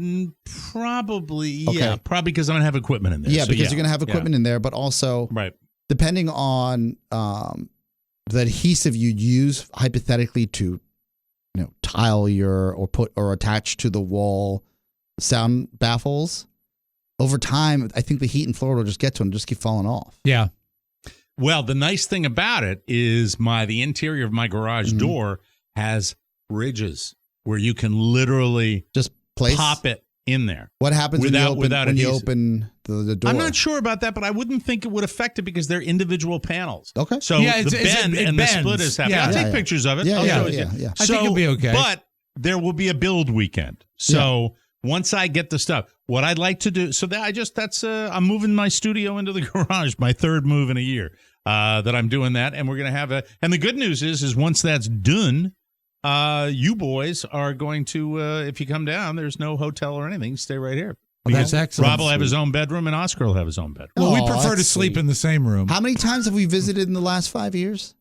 Speaker 6: probably, probably because I'm going to have equipment in there.
Speaker 2: Yeah, because you're going to have equipment in there, but also depending on the adhesive you use hypothetically to, tile or attach to the wall sound baffles. Over time, I think the heat and floor will just get to them and just keep falling off.
Speaker 3: Yeah.
Speaker 6: Well, the nice thing about it is the interior of my garage door has ridges where you can literally
Speaker 2: just
Speaker 6: pop it in there.
Speaker 2: What happens when you open the door?
Speaker 6: I'm not sure about that, but I wouldn't think it would affect it, because they're individual panels.
Speaker 2: Okay.
Speaker 6: So the bend and the split is happening. I'll take pictures of it.
Speaker 2: Yeah.
Speaker 3: I think it'll be okay.
Speaker 6: But there will be a build weekend. So once I get the stuff, what I'd like to do, I'm moving my studio into the garage, my third move in a year that I'm doing that. And we're going to have and the good news is once that's done, you boys are going to, if you come down, there's no hotel or anything. Stay right here.
Speaker 3: That's excellent.
Speaker 6: Rob will have his own bedroom, and Oscar will have his own bedroom.
Speaker 3: Well, we prefer to sleep in the same room.
Speaker 2: How many times have we visited in the last 5 years?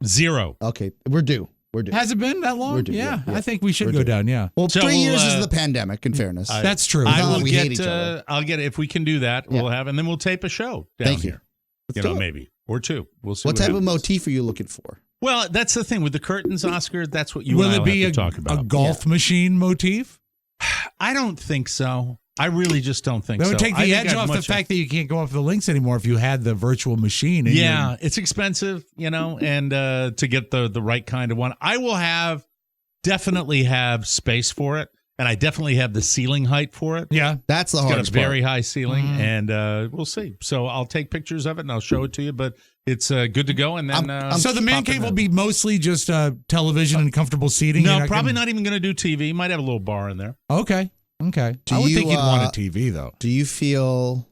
Speaker 6: 0.
Speaker 2: Okay, we're due.
Speaker 3: Has it been that long?
Speaker 2: We're due, yeah.
Speaker 3: I think we should go down. Yeah.
Speaker 2: Well, 3 years is the pandemic. In fairness,
Speaker 3: that's true.
Speaker 6: I'll get if we can do that. We'll have, and then we'll tape a show down here. Maybe or two. We'll see.
Speaker 2: What type of motif are you looking for?
Speaker 6: Well, that's the thing with the curtains, Oscar. That's what you
Speaker 3: will
Speaker 6: and I
Speaker 3: it be
Speaker 6: have to talk about.
Speaker 3: A golf machine motif?
Speaker 6: I don't think so. I really just don't think
Speaker 3: That
Speaker 6: so.
Speaker 3: would take
Speaker 6: I
Speaker 3: the
Speaker 6: think
Speaker 3: edge
Speaker 6: I'd
Speaker 3: off the
Speaker 6: much-
Speaker 3: fact that you can't go off the links anymore if you had the virtual machine.
Speaker 6: Yeah, it's expensive, and to get the right kind of one. I will definitely have space for it, and I definitely have the ceiling height for it.
Speaker 3: Yeah.
Speaker 2: That's the
Speaker 6: It's got
Speaker 2: hardest
Speaker 6: a very
Speaker 2: part.
Speaker 6: high ceiling, and we'll see. So I'll take pictures of it, and I'll show it to you, but it's good to go. And then
Speaker 3: So the man cave will be mostly just television and comfortable seating?
Speaker 6: No, probably not even going to do TV. Might have a little bar in there.
Speaker 3: Okay. I would
Speaker 2: you,
Speaker 3: think you'd want a TV, though.
Speaker 2: Do you feel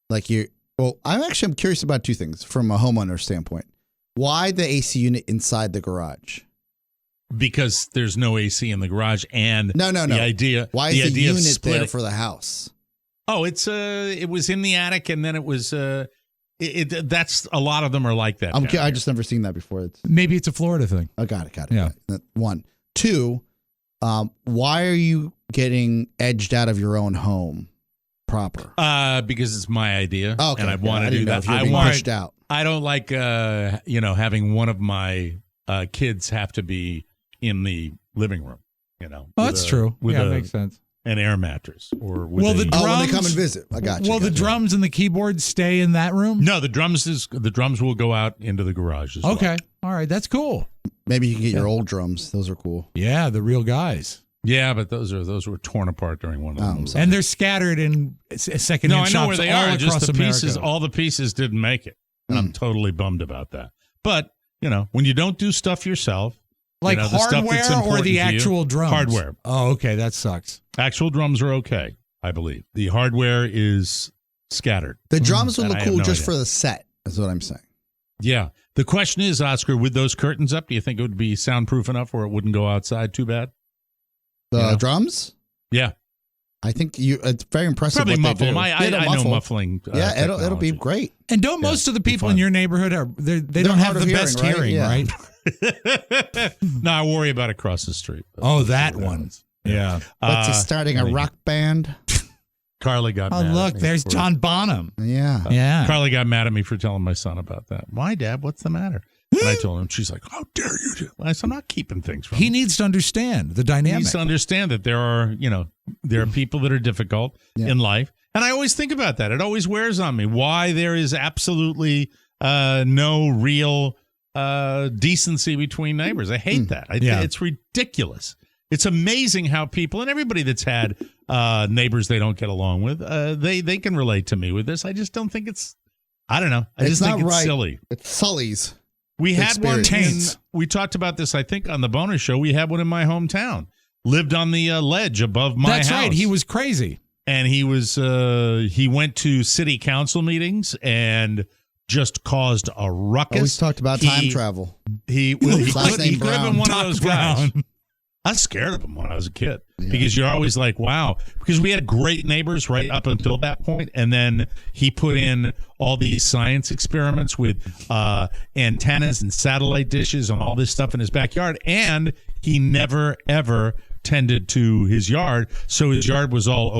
Speaker 2: like you're... Well, I'm curious about two things from a homeowner standpoint. Why the AC unit inside the garage?
Speaker 6: Because there's no AC in the garage, and
Speaker 2: No.
Speaker 6: The idea.
Speaker 2: Why is the
Speaker 6: idea of
Speaker 2: unit
Speaker 6: splitting-
Speaker 2: there for the house?
Speaker 6: Oh, it was in the attic, and then it was. That's a lot of them are like that.
Speaker 2: I just never seen that before.
Speaker 3: Maybe it's a Florida thing.
Speaker 2: I got it.
Speaker 3: Yeah.
Speaker 2: One. Two, why are you getting edged out of your own home proper?
Speaker 6: Because it's my idea,
Speaker 2: Okay.
Speaker 6: and I want to do
Speaker 2: didn't know
Speaker 6: that.
Speaker 2: if you were
Speaker 6: I
Speaker 2: being
Speaker 6: want.
Speaker 2: pushed out.
Speaker 6: I don't like having one of my kids have to be in the living room.
Speaker 3: Oh, that's true. Yeah, it makes sense.
Speaker 6: An air mattress or with
Speaker 3: Well, the
Speaker 2: Oh, when they
Speaker 3: drums-
Speaker 2: come and visit. I got you.
Speaker 3: Well, the drums and the keyboards stay in that room?
Speaker 6: No, the drums will go out into the garage as well.
Speaker 3: Okay. All right. That's cool.
Speaker 2: Maybe you can get your old drums. Those are cool.
Speaker 3: Yeah, the real guys.
Speaker 6: Yeah, but those were torn apart during one of the movies.
Speaker 3: And they're scattered in secondhand
Speaker 6: No, I know
Speaker 3: shops
Speaker 6: where they
Speaker 3: all
Speaker 6: are. Just
Speaker 3: across
Speaker 6: the
Speaker 3: America.
Speaker 6: pieces, all the pieces didn't make it, and I'm totally bummed about that. But when you don't do stuff yourself,
Speaker 3: Like
Speaker 6: the stuff that's
Speaker 3: hardware or
Speaker 6: important
Speaker 3: the
Speaker 6: to you-
Speaker 3: actual drums?
Speaker 6: Hardware.
Speaker 3: Oh, okay. That sucks.
Speaker 6: Actual drums are okay, I believe. The hardware is scattered.
Speaker 2: The drums would
Speaker 6: And
Speaker 2: look
Speaker 6: I have
Speaker 2: cool
Speaker 6: no
Speaker 2: just
Speaker 6: idea.
Speaker 2: for the set, is what I'm saying.
Speaker 6: Yeah. The question is, Oscar, with those curtains up, do you think it would be soundproof enough where it wouldn't go outside too bad?
Speaker 2: The drums?
Speaker 6: Yeah.
Speaker 2: I think it's very impressive.
Speaker 6: Probably
Speaker 2: what
Speaker 6: muffle
Speaker 2: they do.
Speaker 6: them. I
Speaker 2: they're
Speaker 6: know
Speaker 2: muffled.
Speaker 6: muffling.
Speaker 2: Yeah, it'll be
Speaker 6: technology.
Speaker 2: great.
Speaker 3: And don't most of the people in your neighborhood they don't have
Speaker 2: hard
Speaker 3: the
Speaker 2: of
Speaker 3: best
Speaker 2: hearing,
Speaker 3: hearing,
Speaker 2: right?
Speaker 3: right?
Speaker 6: No, I worry about across the street.
Speaker 3: Oh, that one. Yeah.
Speaker 2: What's he starting a rock band?
Speaker 6: Carly got
Speaker 3: Oh,
Speaker 6: mad.
Speaker 3: look,
Speaker 6: at me
Speaker 3: there's
Speaker 6: for-
Speaker 3: John Bonham.
Speaker 2: Yeah.
Speaker 3: Yeah.
Speaker 6: Carly got mad at me for telling my son about that. Why, Dad? What's the matter? And I told him. She's like, "How dare you?" I said, "I'm not keeping things from
Speaker 3: He
Speaker 6: him."
Speaker 3: needs to understand the
Speaker 6: He
Speaker 3: dynamic.
Speaker 6: needs to understand that there are people that are difficult in life, and I always think about that. It always wears on me why there is absolutely no real decency between neighbors. I hate that. It's ridiculous. It's amazing how people and everybody that's had neighbors they don't get along with, they can relate to me with this. I just don't think it's. I don't know. I
Speaker 2: It's
Speaker 6: just think
Speaker 2: not
Speaker 6: it's
Speaker 2: right.
Speaker 6: silly.
Speaker 2: It's Sully's.
Speaker 6: We had one.
Speaker 2: Experience.
Speaker 6: We talked about this, I think, on the bonus show. We had one in my hometown. Lived on the ledge above my house.
Speaker 3: That's right. He was crazy.
Speaker 6: And he was. He went to city council meetings and just caused a ruckus.
Speaker 2: Always talked about time travel.
Speaker 6: He
Speaker 2: Last name
Speaker 6: could have been
Speaker 2: Brown.
Speaker 6: one of those guys.
Speaker 3: Brown.
Speaker 6: I was scared of him when I was a kid because you're always like, wow. Because we had great neighbors right up until that point, and then he put in all these science experiments with antennas and satellite dishes and all this stuff in his backyard, and he never ever tended to his yard, so his yard was all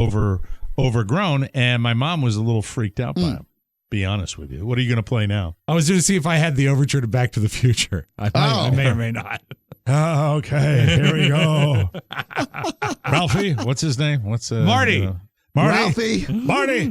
Speaker 6: overgrown, and my mom was a little freaked out by him. Be honest with you. What are you going to play now?
Speaker 3: I was going to see if I had the overture to Back to the Future. I may or may not.
Speaker 6: Oh, okay. Here we go. Ralphie, what's his name? What's
Speaker 3: Marty.
Speaker 6: Marty.
Speaker 2: Ralphie.
Speaker 6: Marty.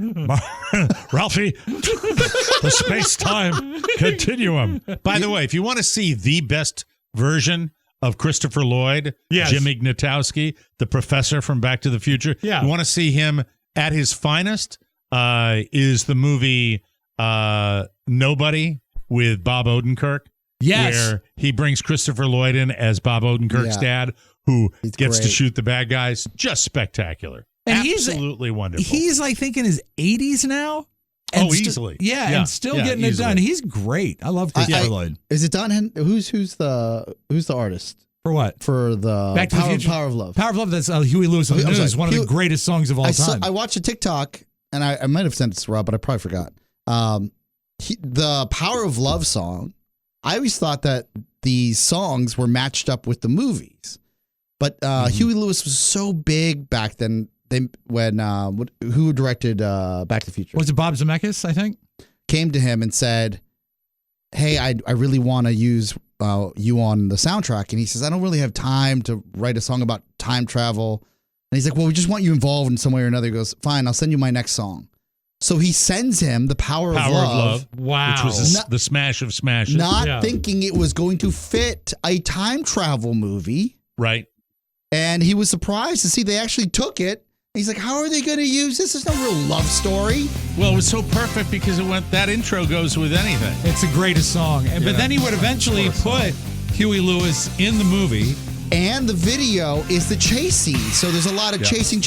Speaker 6: Ralphie. The space-time continuum. By the way, if you want to see the best version of Christopher Lloyd,
Speaker 3: Yes.
Speaker 6: Jim Ignatowski, the professor from Back to the Future,
Speaker 3: Yeah.
Speaker 6: you want to see him at his finest, is the movie Nobody with Bob Odenkirk.
Speaker 3: Yes.
Speaker 6: Where he brings Christopher Lloyd in as Bob Odenkirk's dad, who
Speaker 2: He's
Speaker 6: gets to
Speaker 2: great.
Speaker 6: shoot the bad guys. Just spectacular.
Speaker 3: And he's-
Speaker 6: Absolutely wonderful.
Speaker 3: He's, I think, in his 80s now.
Speaker 6: Oh, easily.
Speaker 3: Yeah, and still getting it
Speaker 6: easily.
Speaker 3: done. He's great. I love Christopher Lloyd.
Speaker 2: Is it Don? Who's the artist
Speaker 3: For what?
Speaker 2: for the
Speaker 3: Back to the Future?
Speaker 2: Power of Love?
Speaker 3: Power of Love, that's Huey Lewis on the
Speaker 2: I'm
Speaker 3: News,
Speaker 2: sorry.
Speaker 3: one of the
Speaker 2: Huey-
Speaker 3: greatest songs of all time.
Speaker 2: I watched a TikTok, and I might have sent it to Rob, but I probably forgot. The Power of Love song. I always thought that the songs were matched up with the movies, but Huey Lewis was so big back then. Who directed Back to the Future?
Speaker 3: Was it Bob Zemeckis, I think?
Speaker 2: Came to him and said, "Hey, I really want to use you on the soundtrack." And he says, "I don't really have time to write a song about time travel. And he's like, well, we just want you involved in some way or another. He goes, fine, I'll send you my next song. So he sends him The Power of Love.
Speaker 3: Wow.
Speaker 6: Which was the smash of smashes.
Speaker 2: Not thinking it was going to fit a time travel movie.
Speaker 6: Right.
Speaker 2: And he was surprised to see they actually took it. He's like, how are they going to use this? There's no real love story.
Speaker 6: Well, it was so perfect because that intro goes with anything.
Speaker 3: It's the greatest song. But then he would eventually put Huey Lewis in the movie.
Speaker 2: And the video is the chase scene. So there's a lot of chasing.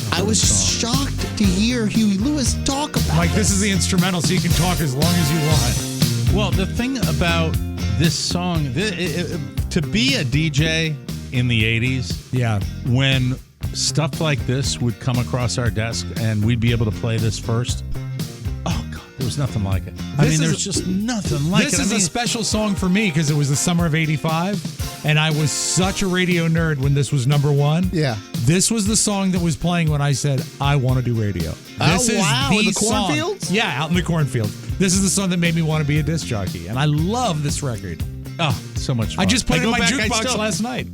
Speaker 2: I was shocked to hear Huey Lewis talk about
Speaker 3: Mike, this is the instrumental, so you can talk as long as you want.
Speaker 6: Well, the thing about this song, to be a DJ in the 80s, when stuff like this would come across our desk and we'd be able to play this first, oh, God, there was nothing like it. There's just nothing like it.
Speaker 3: This is a special song for me because it was the summer of 85, and I was such a radio nerd when this was number one.
Speaker 2: Yeah.
Speaker 3: This was the song that was playing when I said, I want to do radio. This is
Speaker 2: in the cornfields?
Speaker 3: Yeah, out in the cornfields. This is the song that made me want to be a disc jockey, and I love this record.
Speaker 6: Oh, so much fun.
Speaker 3: I just put it in my jukebox last night.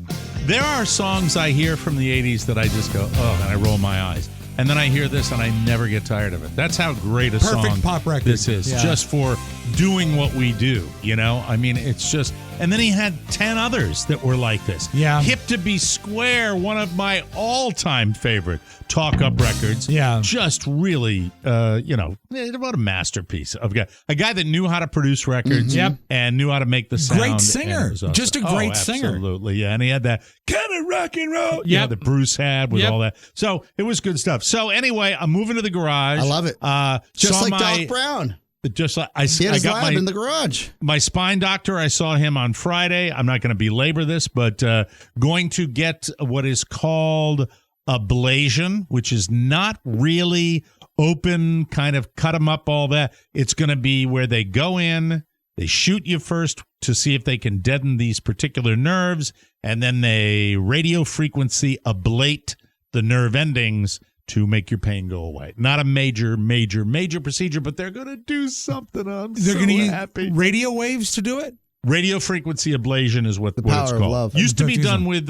Speaker 6: There are songs I hear from the 80s that I just go, oh, and I roll my eyes. And then I hear this and I never get tired of it. That's how great a
Speaker 3: Perfect
Speaker 6: song
Speaker 3: pop record.
Speaker 6: this is, just for doing what we do, you know? I mean, it's just... And then he had 10 others that were like this.
Speaker 3: Yeah.
Speaker 6: Hip to Be Square, one of my all-time favorite talk-up records.
Speaker 3: Yeah.
Speaker 6: Just really, what a masterpiece of a guy that knew how to produce records and knew how to make the sound.
Speaker 3: Great singer. Just a great singer.
Speaker 6: Absolutely, yeah. And he had that kind of rock and roll that Bruce had with all that. So it was good stuff. So anyway, I'm moving to the garage.
Speaker 2: I love it. Just like Doc Brown.
Speaker 6: Just like
Speaker 2: he had his
Speaker 6: got
Speaker 2: lab in the garage.
Speaker 6: My spine doctor, I saw him on Friday. I'm not going to belabor this, but going to get what is called ablation, which is not really open, kind of cut them up, all that. It's going to be where they go in, they shoot you first to see if they can deaden these particular nerves, and then they radio frequency ablate the nerve endings to make your pain go away. Not a major procedure, but they're going to do something. They're
Speaker 3: going to
Speaker 6: happy.
Speaker 3: Use radio waves to do it?
Speaker 6: Radio frequency ablation is what it's
Speaker 2: power
Speaker 6: called.
Speaker 2: Of love.
Speaker 6: Used to be done with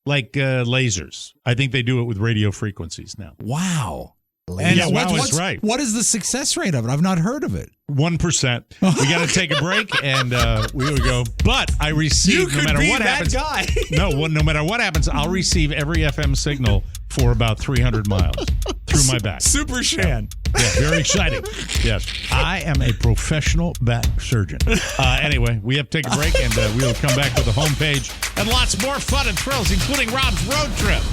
Speaker 6: lasers. I think they do it with radio frequencies now.
Speaker 3: Wow.
Speaker 6: And is right.
Speaker 3: What is the success rate of it? I've not heard of it.
Speaker 6: 1%. We got to take a break, and we will go. But I receive, no matter what happens.
Speaker 3: Guy.
Speaker 6: No matter what happens, I'll receive every FM signal for about 300 miles through my back.
Speaker 3: Super Shan.
Speaker 6: Yeah, very exciting. Yes. I am a professional back surgeon. Anyway, we have to take a break, and we will come back with the homepage and lots more fun and thrills, including Robb's road trip.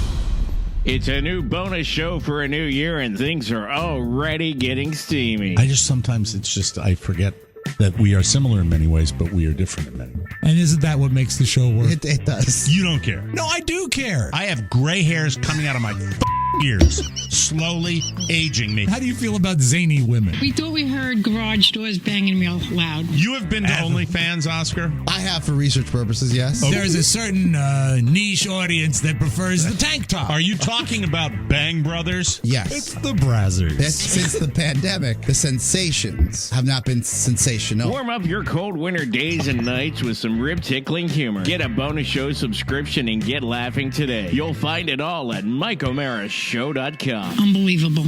Speaker 8: It's a new bonus show for a new year, and things are already getting steamy.
Speaker 6: I forget that we are similar in many ways, but we are different in many ways.
Speaker 3: And isn't that what makes the show work?
Speaker 2: It does.
Speaker 6: You don't care.
Speaker 3: No, I do care.
Speaker 6: I have gray hairs coming out of my ears, slowly aging me.
Speaker 3: How do you feel about zany women?
Speaker 9: We thought we heard garage doors banging real loud.
Speaker 6: You have been to OnlyFans, Oscar?
Speaker 2: I have for research purposes, yes.
Speaker 6: Okay.
Speaker 3: There's a certain niche audience that prefers the tank top.
Speaker 6: Are you talking about Bang Brothers?
Speaker 2: Yes.
Speaker 3: It's the Brazzers.
Speaker 2: Since the pandemic, the sensations have not been sensational.
Speaker 8: Warm up your cold winter days and nights with some rib-tickling humor. Get a bonus show subscription and get laughing today. You'll find it all at MikeO'MaraShow.com.
Speaker 9: Unbelievable.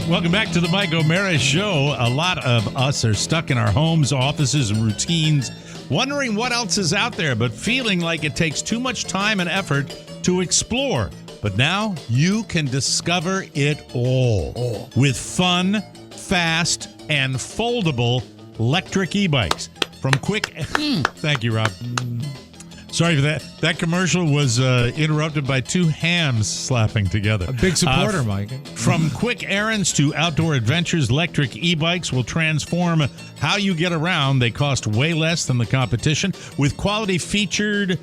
Speaker 6: Welcome back to the Mike O'Mara Show. A lot of us are stuck in our homes, offices, and routines, wondering what else is out there, but feeling like it takes too much time and effort to explore. But now you can discover it all with fun, fast, and foldable electric e-bikes. From Quick... Thank you, Rob. Sorry for that. That commercial was interrupted by two hams slapping together.
Speaker 3: A big supporter, Mike.
Speaker 6: From quick errands to outdoor adventures, electric e-bikes will transform how you get around. They cost way less than the competition, with quality feature-filled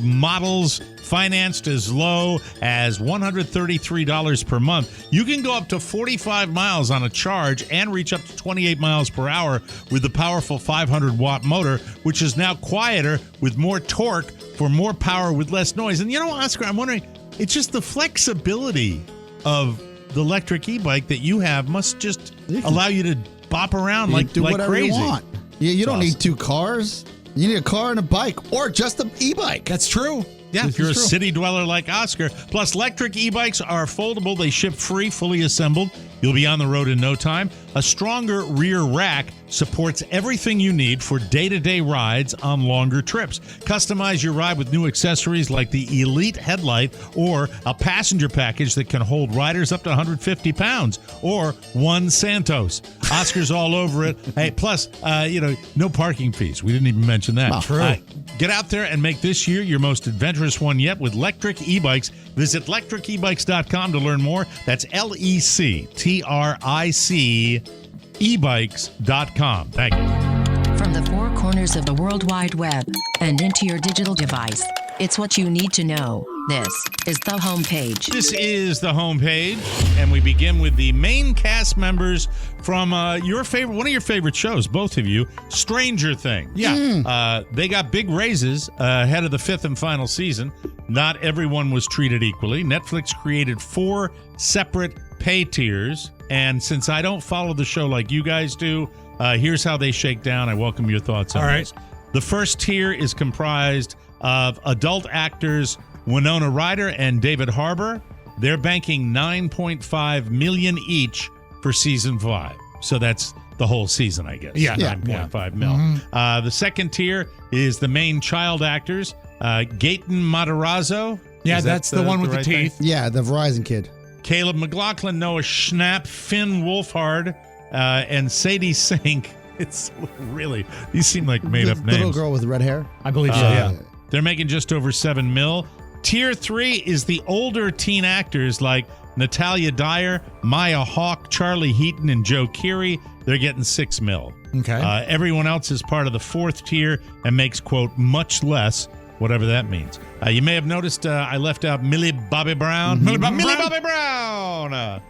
Speaker 6: models financed as low as $133 per month. You can go up to 45 miles on a charge and reach up to 28 miles per hour with the powerful 500-watt motor, which is now quieter with more torque for more power with less noise. And you know, Oscar, I'm wondering, it's just the flexibility of the electric e-bike that you have must just allow you to bop around like
Speaker 2: whatever
Speaker 6: crazy.
Speaker 2: You want. You don't need two cars. You need a car and a bike, or just an e-bike.
Speaker 3: That's true.
Speaker 6: Yeah, if you're a city dweller like Oscar. Plus, electric e-bikes are foldable. They ship free, fully assembled. You'll be on the road in no time. A stronger rear rack supports everything you need for day-to-day rides on longer trips. Customize your ride with new accessories like the Elite headlight or a passenger package that can hold riders up to 150 pounds or one Santos. Oscar's all over it. Hey, plus, no parking fees. We didn't even mention that.
Speaker 3: True.
Speaker 6: Get out there and make this year your most adventurous one yet with electric e-bikes. Visit lectricebikes.com to learn more. That's LECTRIC ebikes.com. Thank you.
Speaker 10: From the four corners of the World Wide Web and into your digital device, it's what you need to know. This is the homepage.
Speaker 6: This is the homepage, and we begin with the main cast members from one of your favorite shows, both of you, Stranger Things.
Speaker 3: Yeah.
Speaker 6: They got big raises ahead of the 5th and final season. Not everyone was treated equally. Netflix created 4 separate pay tiers, and since I don't follow the show like you guys do, here's how they shake down. I welcome your thoughts on this. The first tier is comprised of adult actors Winona Ryder and David Harbour. They're banking $9.5 million each for season 5. So that's the whole season, I guess.
Speaker 3: Yeah.
Speaker 6: $9.5 mil. The second tier is the main child actors. Gaten Matarazzo.
Speaker 3: Yeah, that's the one with the teeth.
Speaker 2: Thing? Yeah, the Verizon kid.
Speaker 6: Caleb McLaughlin, Noah Schnapp, Finn Wolfhard, and Sadie Sink. It's really, these seem like made-up names.
Speaker 2: Little girl with red hair?
Speaker 3: I believe so, yeah.
Speaker 6: They're making just over $7 million. Tier 3 is the older teen actors like Natalia Dyer, Maya Hawke, Charlie Heaton, and Joe Keery. They're getting $6 million.
Speaker 3: Okay.
Speaker 6: Everyone else is part of the 4th tier and makes, quote, much less, whatever that means. You may have noticed I left out Millie Bobby Brown. Millie Bobby Brown!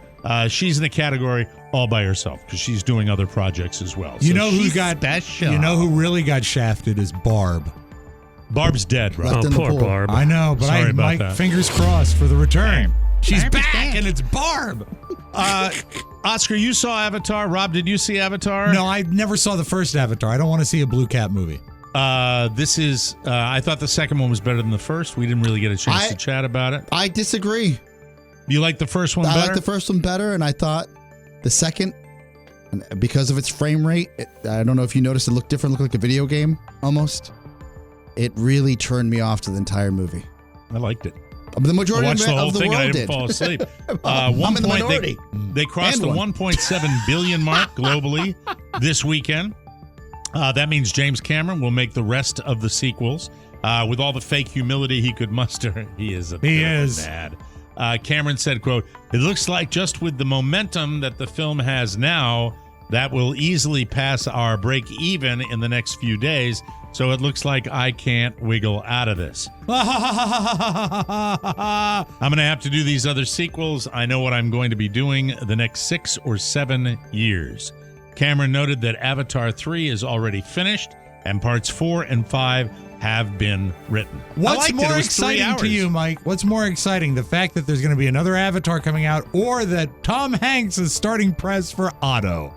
Speaker 6: She's in the category all by herself because she's doing other projects as well.
Speaker 3: You know who really got shafted is Barb.
Speaker 6: Barb's dead, right?
Speaker 4: Oh, poor Barb.
Speaker 3: I know, but
Speaker 6: Sorry about
Speaker 3: my
Speaker 6: that.
Speaker 3: fingers crossed for the return. She's
Speaker 6: Barb is
Speaker 3: back,
Speaker 6: back.
Speaker 3: and it's Barb.
Speaker 6: Oscar, you saw Avatar. Rob, did you see Avatar?
Speaker 3: No, I never saw the first Avatar. I don't want to see a Blue Cat movie.
Speaker 6: This is, I thought the second one was better than the first. We didn't really get a chance to chat about it.
Speaker 2: I disagree.
Speaker 6: You like the first one better?
Speaker 2: I like the first one better, and I thought the second, because of its frame rate, I don't know if you noticed, it looked different, looked like a video game almost. It really turned me off to the the movie.
Speaker 6: I liked it.
Speaker 2: The majority
Speaker 6: of the
Speaker 2: world
Speaker 6: thing
Speaker 2: did.
Speaker 6: I didn't fall asleep.
Speaker 2: I'm in the minority.
Speaker 6: They crossed the 1.7 billion mark globally this weekend. That means James Cameron will make the rest of the sequels. With all the fake humility he could muster, he is mad. Cameron said, quote, "It looks like just with the momentum that the film has now, that will easily pass our break even in the next few days. So it looks like I can't wiggle out of this. I'm going to have to do these other sequels. I know what I'm going to be doing the next 6 or 7 years." Cameron noted that Avatar 3 is already finished and parts 4 and 5 have been written.
Speaker 3: What's more exciting to you, Mike? What's more exciting, the fact that there's going to be another Avatar coming out or that Tom Hanks is starting press for Otto?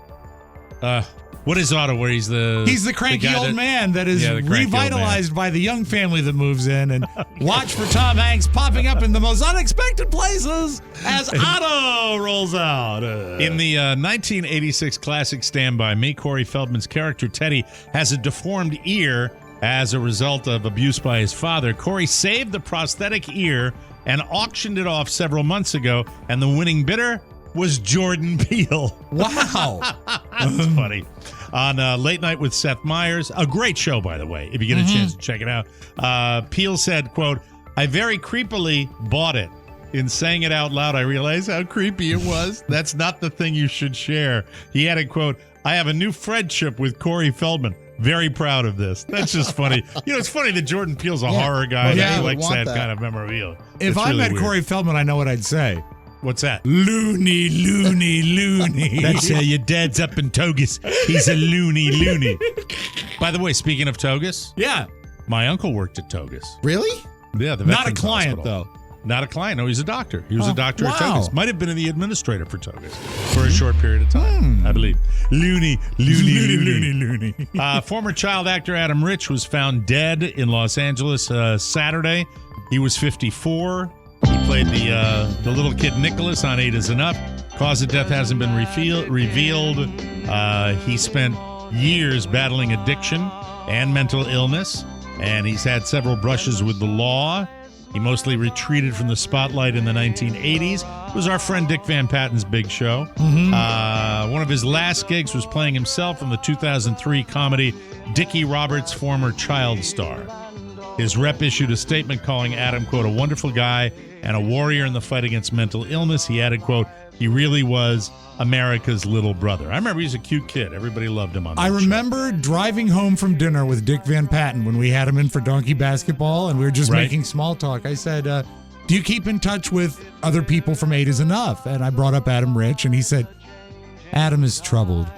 Speaker 6: What is Otto, where he's the
Speaker 3: cranky old man that is revitalized by the young family that moves in, and watch for Tom Hanks popping up in the most unexpected places as Otto rolls out.
Speaker 6: In the 1986 classic Stand By Me, Corey Feldman's character Teddy has a deformed ear as a result of abuse by his father. Corey saved the prosthetic ear and auctioned it off several months ago, and the winning bidder was Jordan Peele.
Speaker 3: Wow.
Speaker 6: That's funny. On Late Night with Seth Meyers, a great show, by the way, if you get a chance to check it out. Peele said, quote, "I very creepily bought it. In saying it out loud, I realized how creepy it was. That's not the thing you should share." He added, quote, "I have a new friendship with Corey Feldman. Very proud of this." That's just funny. It's funny that Jordan Peele's a horror guy. He likes that kind of memorabilia.
Speaker 3: If I met Corey Feldman, I know what I'd say.
Speaker 6: What's that?
Speaker 3: Loony, loony, loony.
Speaker 6: That's your dad's up in Togus. He's a loony. By the way, speaking of Togus, my uncle worked at Togus.
Speaker 2: Really?
Speaker 6: Yeah, the
Speaker 3: not a
Speaker 6: Veterans
Speaker 3: client
Speaker 6: Hospital.
Speaker 3: though.
Speaker 6: Not a client. No, he's a doctor. He was a doctor at
Speaker 3: wow.
Speaker 6: Togus. Might have been the administrator for Togus for a short period of time, I believe. Loony. Former child actor Adam Rich was found dead in Los Angeles Saturday. He was 54. He played the little kid Nicholas on 8 Is Enough. Cause of death hasn't been revealed. He spent years battling addiction and mental illness, and he's had several brushes with the law. He mostly retreated from the spotlight in the 1980s. It was our friend Dick Van Patten's big show. One of his last gigs was playing himself in the 2003 comedy Dickie Roberts' former child star. His rep issued a statement calling Adam, quote, a wonderful guy and a warrior in the fight against mental illness. He added, quote, he really was America's little brother. I remember he was a cute kid. Everybody loved him on that
Speaker 3: I
Speaker 6: show.
Speaker 3: remember driving home from dinner with Dick Van Patten when we had him in for Donkey Basketball, and we were just making small talk. I said, do you keep in touch with other people from 8 Is Enough? And I brought up Adam Rich, and he said, Adam is troubled.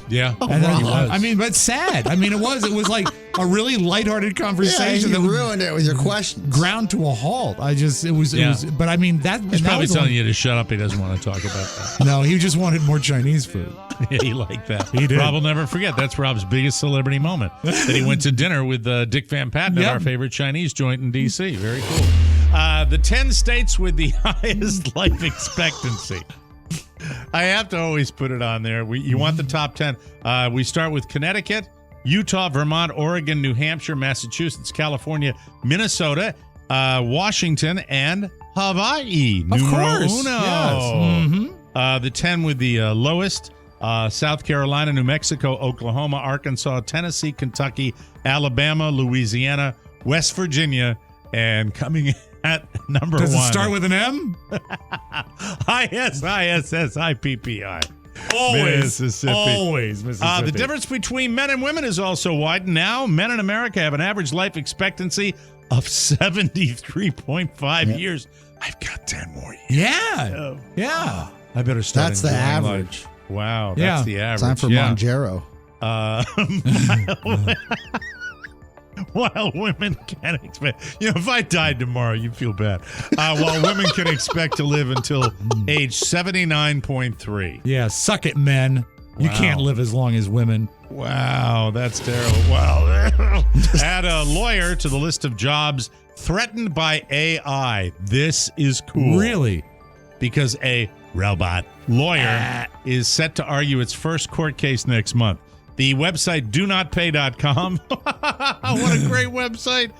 Speaker 6: Yeah.
Speaker 3: And then, I mean, but sad. I mean, it was like a really lighthearted conversation.
Speaker 2: You ruined it with your questions.
Speaker 3: Ground to a halt. It was, but I mean,
Speaker 6: He's probably telling you to shut up. He doesn't want to talk about that.
Speaker 3: No, he just wanted more Chinese food.
Speaker 6: Yeah, he liked that.
Speaker 3: He did.
Speaker 6: Rob will never forget. That's Rob's biggest celebrity moment. That he went to dinner with Dick Van Patten at our favorite Chinese joint in D.C. Very cool. The 10 states with the highest life expectancy. I have to always put it on there. You want the top 10. We start with Connecticut, Utah, Vermont, Oregon, New Hampshire, Massachusetts, California, Minnesota, Washington, and Hawaii.
Speaker 3: Of
Speaker 6: Numero
Speaker 3: course.
Speaker 6: uno.
Speaker 3: Yes.
Speaker 6: The 10 with the lowest, South Carolina, New Mexico, Oklahoma, Arkansas, Tennessee, Kentucky, Alabama, Louisiana, West Virginia, and coming at number 1.
Speaker 3: Does it start with an M?
Speaker 6: ISISSIPPI.
Speaker 3: Always.
Speaker 6: Mississippi.
Speaker 3: Always Mississippi.
Speaker 6: The difference between men and women is also widened now. Men in America have an average life expectancy of 73.5 years. I've got 10 more years.
Speaker 3: Yeah. Yeah.
Speaker 6: I better start.
Speaker 2: That's the
Speaker 6: enjoying
Speaker 2: average.
Speaker 6: life. Wow. That's the average.
Speaker 2: Time for Monjero.
Speaker 6: While women can expect, if I died tomorrow, you'd feel bad. While women can expect to live until age 79.3.
Speaker 3: Yeah, suck it, men. You can't live as long as women.
Speaker 6: Wow, that's terrible. Wow. Add a lawyer to the list of jobs threatened by AI. This is cool.
Speaker 3: Really?
Speaker 6: Because a robot lawyer is set to argue its first court case next month. The website donotpay.com, what a great website,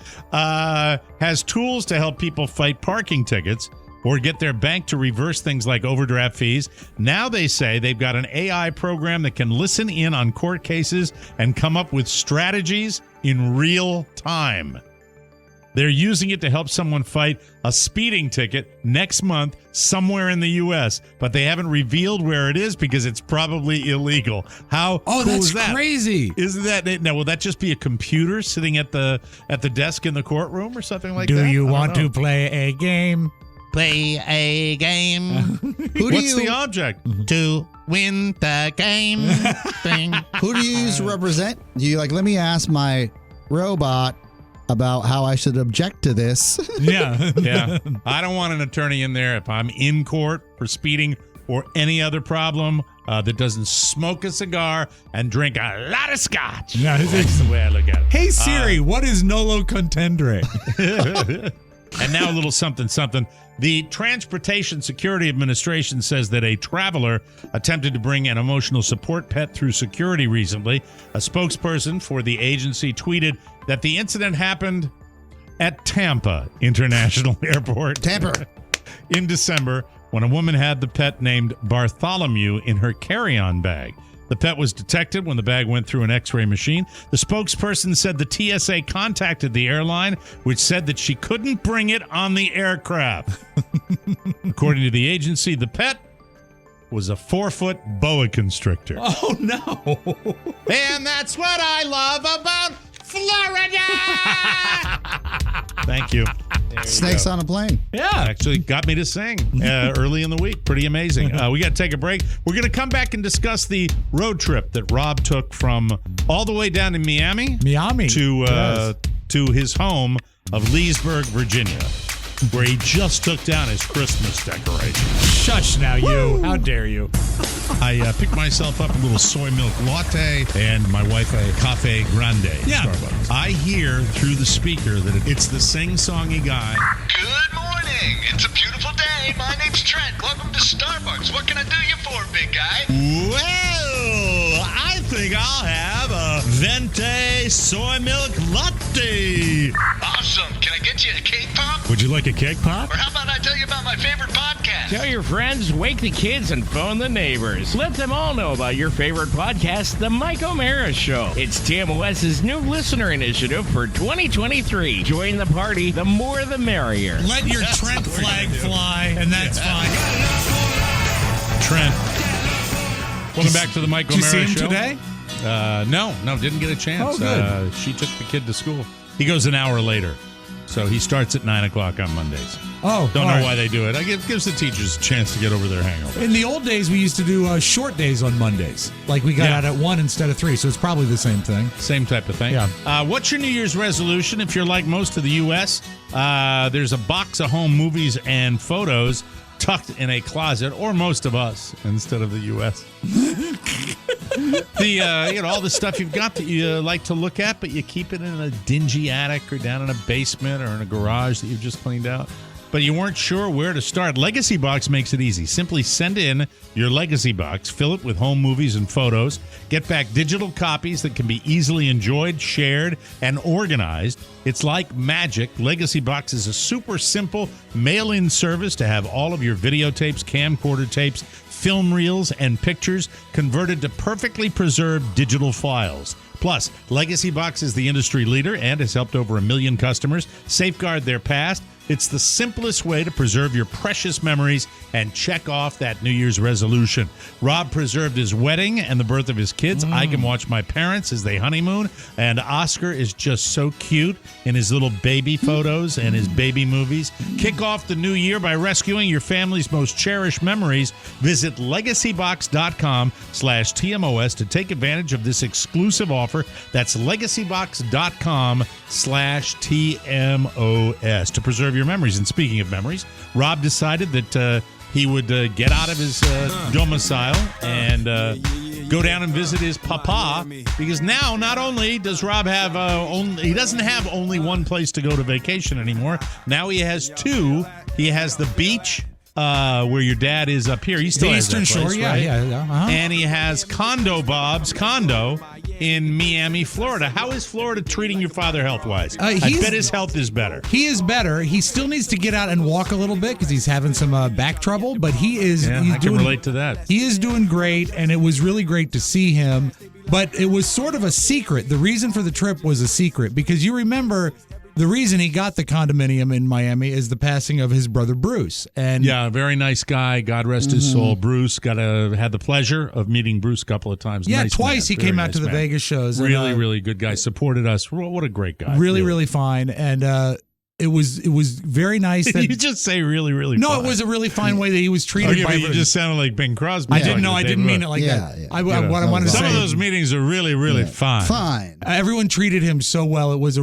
Speaker 6: has tools to help people fight parking tickets or get their bank to reverse things like overdraft fees. Now they say they've got an AI program that can listen in on court cases and come up with strategies in real time. They're using it to help someone fight a speeding ticket next month somewhere in the U.S., but they haven't revealed where it is because it's probably illegal. How cool is that?
Speaker 3: Crazy.
Speaker 6: Isn't that? Now, will that just be a computer sitting at the desk in the courtroom or something like that?
Speaker 3: Do you want to play a game?
Speaker 6: Play a game. What's the object?
Speaker 2: To
Speaker 6: win the game thing.
Speaker 2: Who do you use to represent? Do you let me ask my robot about how I should object to this?
Speaker 3: Yeah.
Speaker 6: Yeah. I don't want an attorney in there if I'm in court for speeding or any other problem that doesn't smoke a cigar and drink a lot of scotch.
Speaker 3: Yeah,
Speaker 6: that's the way I look at it.
Speaker 3: Hey, Siri, what is nolo contendere?
Speaker 6: And now a little something. The Transportation Security Administration says that a traveler attempted to bring an emotional support pet through security recently. A spokesperson for the agency tweeted that the incident happened at Tampa International Airport.
Speaker 2: Tampa.
Speaker 6: In December, when a woman had the pet named Bartholomew in her carry-on bag. The pet was detected when the bag went through an X-ray machine. The spokesperson said the TSA contacted the airline, which said that she couldn't bring it on the aircraft. According to the agency, the pet was a 4-foot boa constrictor.
Speaker 3: Oh, no.
Speaker 6: And that's what I love about Florida. Thank you.
Speaker 2: Snakes on a plane.
Speaker 3: Yeah.
Speaker 6: Actually got me to sing early in the week. Pretty amazing. We got to take a break. We're going to come back and discuss the road trip that Robb took from all the way down to Miami to his home of Leesburg, Virginia, where he just took down his Christmas decoration.
Speaker 3: Shush now, you. How dare you?
Speaker 6: I picked myself up a little soy milk latte and my wife a cafe grande at Starbucks. I hear through the speaker that it's the sing-songy guy.
Speaker 11: Good morning. It's a beautiful day. My name's Trent. Welcome to Starbucks. What can I do you for, big guy?
Speaker 6: Well, I think I'll have a venti soy milk latte.
Speaker 11: Awesome. Can I get you a cake pop?
Speaker 6: Would you like a cake pop?
Speaker 11: Or how about I tell you about my favorite podcast?
Speaker 8: Tell your friends, wake the kids, and phone the neighbors. Let them all know about your favorite podcast, The Mike O'Mara Show. It's TMOS's new listener initiative for 2023. Join the party. The more, the merrier.
Speaker 3: Let your Trent flag fly, and that's fine.
Speaker 6: Trent. Welcome back to the Mike O'Mara Show.
Speaker 3: Did you see him today?
Speaker 6: No, didn't get a chance.
Speaker 3: Oh, good.
Speaker 6: She took the kid to school. He goes an hour later. So he starts at 9 o'clock on Mondays.
Speaker 3: Oh,
Speaker 6: Don't know why they do it. It gives the teachers a chance to get over their hangover.
Speaker 3: In the old days, we used to do short days on Mondays. Like we got out at 1 instead of 3, so it's probably the same thing.
Speaker 6: Same type of thing.
Speaker 3: Yeah.
Speaker 6: What's your New Year's resolution? If you're like most of the U.S., there's a box of home movies and photos tucked in a closet, or most of us instead of the U.S. All the stuff you've got that you like to look at, but you keep it in a dingy attic or down in a basement or in a garage that you've just cleaned out. But you weren't sure where to start. Legacy Box makes it easy. Simply send in your Legacy Box, fill it with home movies and photos, get back digital copies that can be easily enjoyed, shared, and organized. It's like magic. Legacy Box is a super simple mail-in service to have all of your videotapes, camcorder tapes, film reels, and pictures converted to perfectly preserved digital files. Plus, Legacy Box is the industry leader and has helped over 1 million customers safeguard their past. It's the simplest way to preserve your precious memories and check off that New Year's resolution. Robb preserved his wedding and the birth of his kids. I can watch my parents as they honeymoon. And Oscar is just so cute in his little baby photos and his baby movies. Kick off the new year by rescuing your family's most cherished memories. Visit legacybox.com/TMOS to take advantage of this exclusive offer. That's legacybox.com/TMOS to preserve your memories. And speaking of memories, Robb decided that he would get out of his domicile and go down and visit his papa, because now not only does Robb have he doesn't have only one place to go to vacation anymore. Now he has two. He has the beach where your dad is up here. He still has
Speaker 3: Eastern
Speaker 6: that place,
Speaker 3: Shore,
Speaker 6: right?
Speaker 3: yeah.
Speaker 6: And he has Condo Bob's condo in Miami, Florida. How is Florida treating your father health-wise? I bet his health is better.
Speaker 3: He is better. He still needs to get out and walk a little bit because he's having some back trouble, but he is.
Speaker 6: Yeah, I can relate to that.
Speaker 3: He is doing great, and it was really great to see him, but it was sort of a secret. The reason for the trip was a secret, because you remember the reason he got the condominium in Miami is the passing of his brother Bruce. And
Speaker 6: yeah, very nice guy. God rest his soul. Bruce had the pleasure of meeting Bruce a couple of times.
Speaker 3: Yeah,
Speaker 6: nice
Speaker 3: twice
Speaker 6: man.
Speaker 3: he came
Speaker 6: Very
Speaker 3: out
Speaker 6: nice
Speaker 3: to the
Speaker 6: man.
Speaker 3: Vegas shows.
Speaker 6: Really,
Speaker 3: and,
Speaker 6: really good guy. Supported us. What a great guy.
Speaker 3: Really fine. And it was very nice. That,
Speaker 6: you just say really, really
Speaker 3: no,
Speaker 6: fine.
Speaker 3: it was a really fine way that he was treated.
Speaker 6: You just sounded like Bing Crosby.
Speaker 3: I didn't know. I didn't mean it like that.
Speaker 2: Yeah.
Speaker 3: What I wanted to say.
Speaker 6: Some of those meetings are really, really fine.
Speaker 2: Fine.
Speaker 3: Everyone treated him so well. It was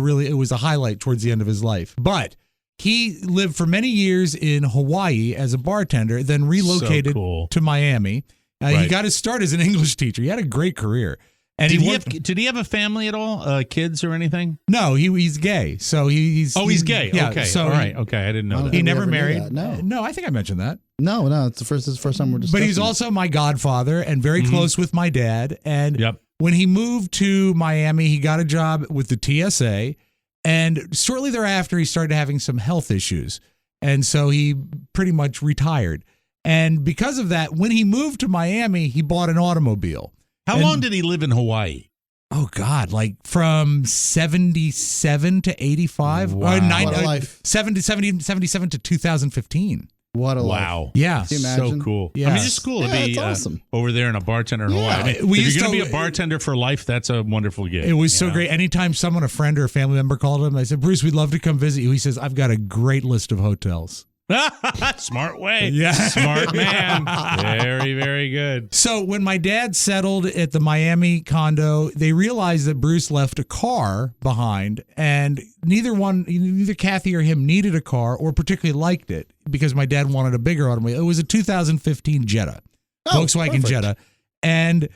Speaker 3: a highlight towards the end of his life. But he lived for many years in Hawaii as a bartender, then relocated to Miami. He got his start as an English teacher. He had a great career. And
Speaker 6: did he have a family at all? Kids or anything?
Speaker 3: No, he's gay. So he's
Speaker 6: gay.
Speaker 3: Yeah,
Speaker 6: okay.
Speaker 3: So
Speaker 6: all right. Okay. I didn't know that.
Speaker 3: He never married.
Speaker 2: No,
Speaker 3: I think I mentioned that.
Speaker 2: No, it's the first time we're discussing.
Speaker 3: But he's also my godfather and very close with my dad. And when he moved to Miami, he got a job with the TSA. And shortly thereafter, he started having some health issues. And so he pretty much retired. And because of that, when he moved to Miami, he bought an automobile.
Speaker 6: How long did he live in Hawaii?
Speaker 3: Oh, God, like from 77 to 85.
Speaker 2: Wow. What a life.
Speaker 3: 77 to 2015.
Speaker 2: What a
Speaker 6: wow.
Speaker 2: life.
Speaker 3: Yeah.
Speaker 2: Can you imagine?
Speaker 6: So cool.
Speaker 3: Yeah.
Speaker 6: I mean, it's just cool to be
Speaker 2: awesome.
Speaker 6: over there and a bartender in Hawaii. I mean, if you're going to be a bartender for life, that's a wonderful gig.
Speaker 3: It was so great. Anytime someone, a friend or a family member called him, I said, Bruce, we'd love to come visit you. He says, I've got a great list of hotels.
Speaker 6: Smart way.
Speaker 3: Yeah.
Speaker 6: Smart man. Very, very good.
Speaker 3: So when my dad settled at the Miami condo, they realized that Bruce left a car behind, and neither Kathy or him needed a car or particularly liked it because my dad wanted a bigger automobile. It was a 2015 Jetta. Volkswagen
Speaker 2: perfect.
Speaker 3: Jetta. And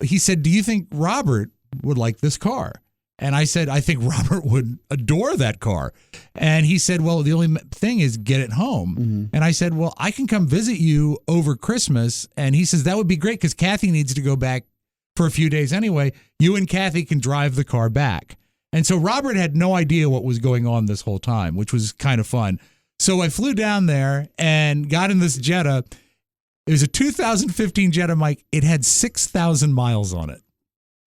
Speaker 3: he said, do you think Robert would like this car? And I said, I think Robert would adore that car. And he said, well, the only thing is get it home.
Speaker 2: Mm-hmm.
Speaker 3: And I said, well, I can come visit you over Christmas. And he says, that would be great because Kathy needs to go back for a few days anyway. You and Kathy can drive the car back. And so Robert had no idea what was going on this whole time, which was kind of fun. So I flew down there and got in this Jetta. It was a 2015 Jetta, Mike. It had 6,000 miles on it.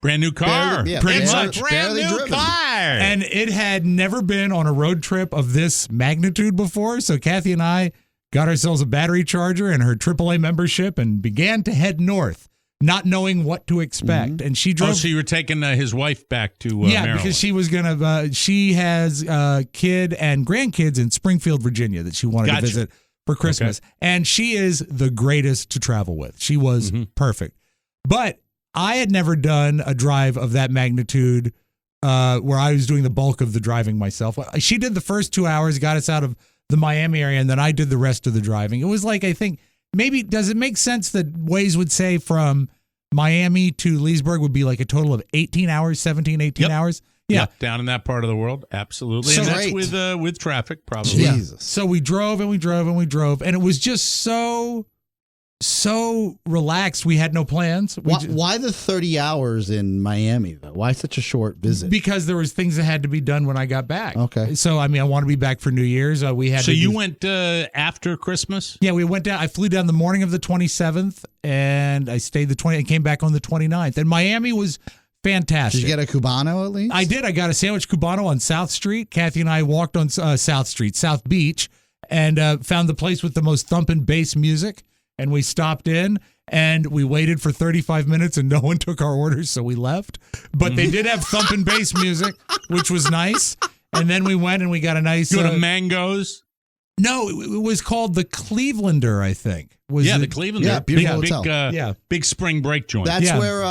Speaker 6: Brand new car.
Speaker 3: Pretty much.
Speaker 6: Brand new
Speaker 2: driven.
Speaker 6: car.
Speaker 3: And it had never been on a road trip of this magnitude before. So Kathy and I got ourselves a battery charger and her AAA membership and began to head north, not knowing what to expect. And she drove.
Speaker 6: Oh, so you were taking his wife back to Maryland.
Speaker 3: Because she was going to, she has kid and grandkids in Springfield, Virginia that she wanted to visit for Christmas.
Speaker 6: Okay.
Speaker 3: And she is the greatest to travel with. She was perfect. But I had never done a drive of that magnitude where I was doing the bulk of the driving myself. She did the first 2 hours, got us out of the Miami area, and then I did the rest of the driving. It was like, I think, maybe, does it make sense that Waze would say from Miami to Leesburg would be like a total of 18 hours, 17, 18 hours? Yeah.
Speaker 6: Yep, down in that part of the world, absolutely.
Speaker 2: So
Speaker 6: and that's
Speaker 2: great.
Speaker 6: with traffic, probably.
Speaker 2: Jesus.
Speaker 3: So we drove and we drove and we drove, and it was just so relaxed. We had no plans.
Speaker 2: Why the 30 hours in Miami, though? Why such a short visit?
Speaker 3: Because there was things that had to be done when I got back.
Speaker 2: Okay.
Speaker 3: So, I mean, I want to be back for New Year's. We had.
Speaker 6: So you went after Christmas?
Speaker 3: Yeah, we went down. I flew down the morning of the 27th, and I stayed the 20th and came back on the 29th. And Miami was fantastic.
Speaker 2: Did you get a Cubano at least?
Speaker 3: I did. I got a sandwich Cubano on South Street. Kathy and I walked on South Beach, and found the place with the most thumping bass music. And we stopped in and we waited for 35 minutes and no one took our orders, so we left. But they did have thumping bass music, which was nice. And then we went and we got a nice.
Speaker 6: Go to Mango's?
Speaker 3: No, it was called the Clevelander, I think.
Speaker 6: The Clevelander.
Speaker 2: Yeah, beautiful hotel.
Speaker 6: Big spring break joint.
Speaker 2: That's where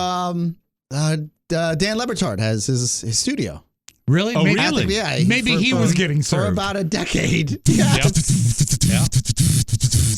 Speaker 2: Dan Lebertard has his studio.
Speaker 3: Really?
Speaker 6: Oh, really?
Speaker 3: Maybe he was getting served.
Speaker 2: For about a decade.
Speaker 6: Yeah.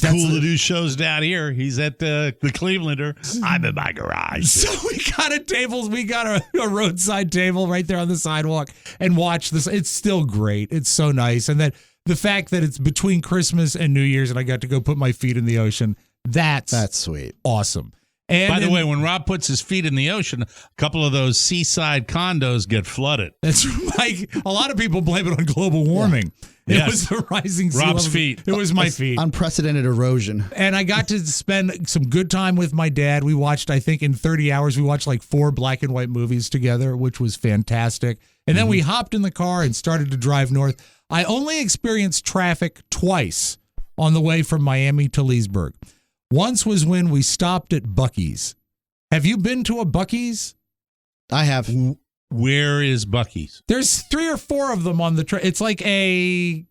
Speaker 6: Cool to do shows down here. He's at the Clevelander. I'm in my garage.
Speaker 3: So we got a table. We got a roadside table right there on the sidewalk and watched this. It's still great. It's so nice. And then the fact that it's between Christmas and New Year's and I got to go put my feet in the ocean, that's
Speaker 2: sweet.
Speaker 3: Awesome. And
Speaker 6: by the way, when Rob puts his feet in the ocean, a couple of those seaside condos get flooded.
Speaker 3: That's like a lot of people blame it on global warming. It was the rising sea
Speaker 6: Rob's
Speaker 3: level.
Speaker 6: feet.
Speaker 3: It was my feet.
Speaker 2: Unprecedented erosion.
Speaker 3: And I got to spend some good time with my dad. We watched, I think in 30 hours, we watched like 4 black and white movies together, which was fantastic. And then we hopped in the car and started to drive north. I only experienced traffic twice on the way from Miami to Leesburg. Once was when we stopped at Buc-ee's. Have you been to a Buc-ee's?
Speaker 2: I have.
Speaker 6: Where is Buc-ee's?
Speaker 3: There's 3 or 4 of them on the train. It's like a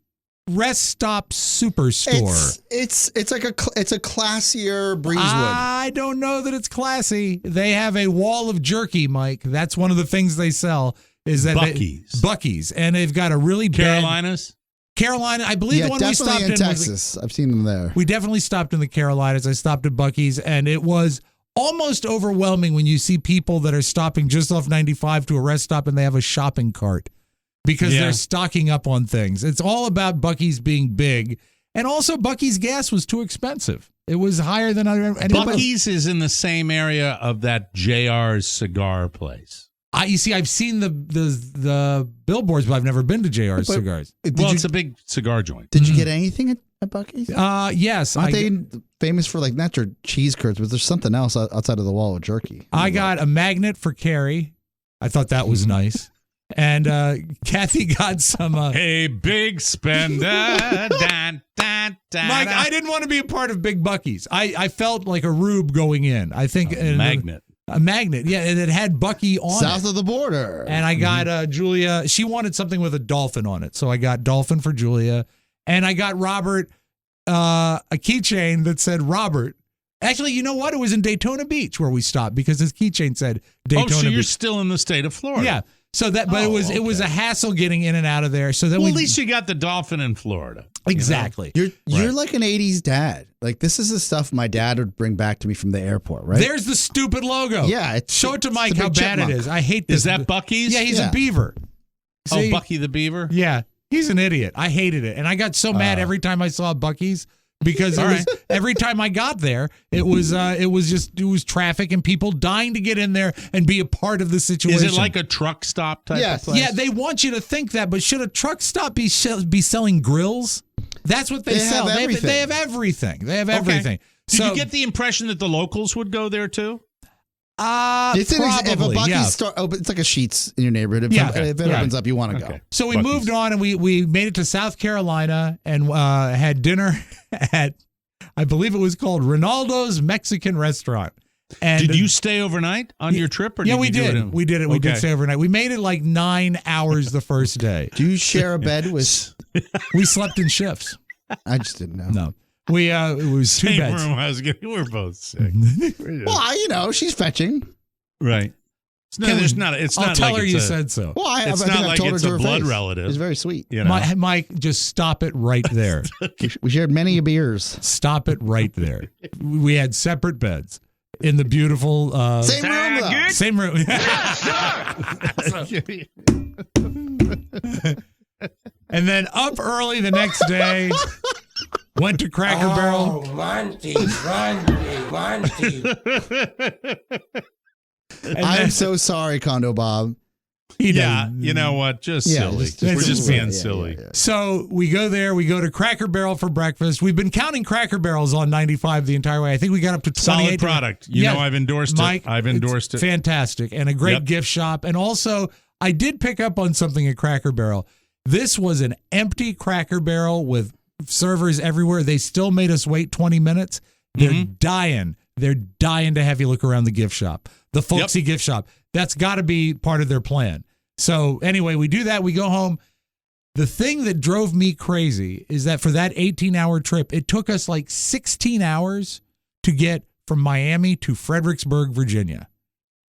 Speaker 3: rest stop superstore.
Speaker 2: It's like it's a classier Breezewood.
Speaker 3: I don't know that it's classy. They have a wall of jerky, Mike. That's one of the things they sell. Is that Buc-ee's, and they've got a really
Speaker 6: Carolinas.
Speaker 3: Carolina, I believe the one we stopped in
Speaker 2: Texas. I've seen them there.
Speaker 3: We definitely stopped in the Carolinas. I stopped at Buc-ee's, and it was almost overwhelming when you see people that are stopping just off 95 to a rest stop and they have a shopping cart because they're stocking up on things. It's all about Buc-ee's being big, and also Buc-ee's gas was too expensive. It was higher than
Speaker 6: Buc-ee's is in the same area of that JR's cigar place.
Speaker 3: You see, I've seen the billboards, but I've never been to JR's Cigars.
Speaker 6: It's a big cigar joint.
Speaker 2: Did you get anything at Buc-ee's?
Speaker 3: Yes.
Speaker 2: Aren't they famous for like not your cheese curds, but there's something else outside of the wall with jerky?
Speaker 3: I got a magnet for Carrie. I thought that was nice. And Kathy got some...
Speaker 6: hey, big spender. Mike,
Speaker 3: I didn't want to be a part of Big Buc-ee's. I felt like a rube going in. I think...
Speaker 6: magnet.
Speaker 3: A magnet, yeah, and it had Buc-ee on
Speaker 2: South of the border.
Speaker 3: And I got Julia, she wanted something with a dolphin on it, so I got dolphin for Julia. And I got Robert a keychain that said Robert. Actually, you know what? It was in Daytona Beach where we stopped because his keychain said Daytona Beach.
Speaker 6: Oh, so you're still in the state of Florida.
Speaker 3: Yeah. So that, but it was a hassle getting in and out of there. So then
Speaker 6: at least you got the dolphin in Florida.
Speaker 3: Exactly.
Speaker 2: You're like an 80s dad. Like, this is the stuff my dad would bring back to me from the airport, right?
Speaker 3: There's the stupid logo.
Speaker 2: Yeah.
Speaker 3: Show it to Mike how bad it is. I hate this.
Speaker 6: Is that Bucky's?
Speaker 3: Yeah, he's a beaver. See?
Speaker 6: Oh, Bucky the Beaver?
Speaker 3: Yeah. He's an idiot. I hated it. And I got so mad every time I saw Bucky's because every time I got there, it was traffic and people dying to get in there and be a part of the situation.
Speaker 6: Is it like a truck stop type of place?
Speaker 3: Yeah, they want you to think that, but should a truck stop be selling grills? That's what they sell. They have everything. They have everything.
Speaker 6: Did you get the impression that the locals would go there too?
Speaker 2: If a
Speaker 3: Probably,
Speaker 2: Bucky's it's like a Sheetz in your neighborhood. If it opens up, you want to go.
Speaker 3: So we moved on and we made it to South Carolina and had dinner at, I believe it was called Ronaldo's Mexican Restaurant. And
Speaker 6: did you stay overnight on your trip? Or
Speaker 3: we did. We did it. We did stay overnight. We made it like 9 hours the first day.
Speaker 2: Do you share a bed with?
Speaker 3: We slept in shifts.
Speaker 2: I just didn't know.
Speaker 3: No. It was
Speaker 6: Same
Speaker 3: two beds.
Speaker 6: room I was getting. We're both sick.
Speaker 2: Well, she's fetching.
Speaker 6: Right. It's not.
Speaker 3: I'll tell her you said so.
Speaker 2: Well, I
Speaker 6: it's
Speaker 2: think
Speaker 6: not
Speaker 2: I've
Speaker 6: like
Speaker 2: told her
Speaker 6: it's
Speaker 2: to
Speaker 6: a
Speaker 2: her
Speaker 6: blood
Speaker 2: face.
Speaker 6: relative.
Speaker 2: It's very sweet.
Speaker 6: You know?
Speaker 3: Mike, just stop it right there.
Speaker 2: We shared many beers.
Speaker 3: Stop it right there. We had separate beds in the beautiful
Speaker 2: same room. Though.
Speaker 3: Same room. And then up early the next day, went to Cracker Barrel.
Speaker 12: Monty.
Speaker 2: I'm so sorry, Condo Bob.
Speaker 6: Yeah, you know what? Just silly. We're just being silly.
Speaker 2: Yeah.
Speaker 3: So we go there. We go to Cracker Barrel for breakfast. We've been counting Cracker Barrels on 95 the entire way. I think we got up to 28.
Speaker 6: Solid product. You know I've endorsed
Speaker 3: Mike,
Speaker 6: it. I've endorsed it.
Speaker 3: Fantastic. And a great gift shop. And also, I did pick up on something at Cracker Barrel. This was an empty Cracker Barrel with servers everywhere. They still made us wait 20 minutes. They're dying. They're dying to have you look around the gift shop, the folksy gift shop. That's got to be part of their plan. So anyway, we do that. We go home. The thing that drove me crazy is that for that 18-hour trip, it took us like 16 hours to get from Miami to Fredericksburg, Virginia.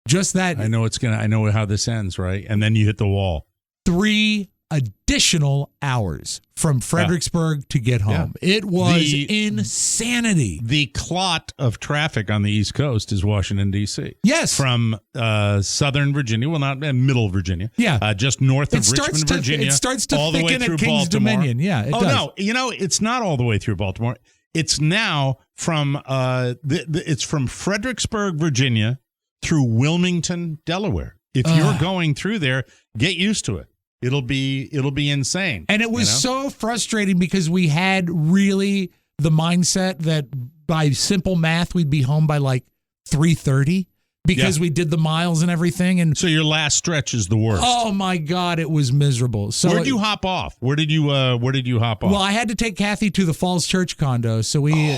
Speaker 3: Just that.
Speaker 6: I know how this ends, right? And then you hit the wall.
Speaker 3: 3 additional hours from Fredericksburg to get home. It was insanity.
Speaker 6: The clot of traffic on the East Coast is Washington, D.C.
Speaker 3: Yes.
Speaker 6: From southern Virginia, well, not middle Virginia.
Speaker 3: Yeah.
Speaker 6: Just north of Richmond, Virginia.
Speaker 3: It starts to
Speaker 6: all the way
Speaker 3: thicken
Speaker 6: through
Speaker 3: at King's
Speaker 6: Baltimore.
Speaker 3: Dominion. Yeah, it does.
Speaker 6: No, it's not all the way through Baltimore. It's now from it's from Fredericksburg, Virginia through Wilmington, Delaware. If you're going through there, get used to it. It'll be insane.
Speaker 3: And it was so frustrating because we had really the mindset that by simple math we'd be home by like 3:30 because we did the miles and everything. And
Speaker 6: so your last stretch is the worst.
Speaker 3: Oh my God, it was miserable. So
Speaker 6: where did you hop off? Where did you hop off?
Speaker 3: Well, I had to take Kathy to the Falls Church condo, so we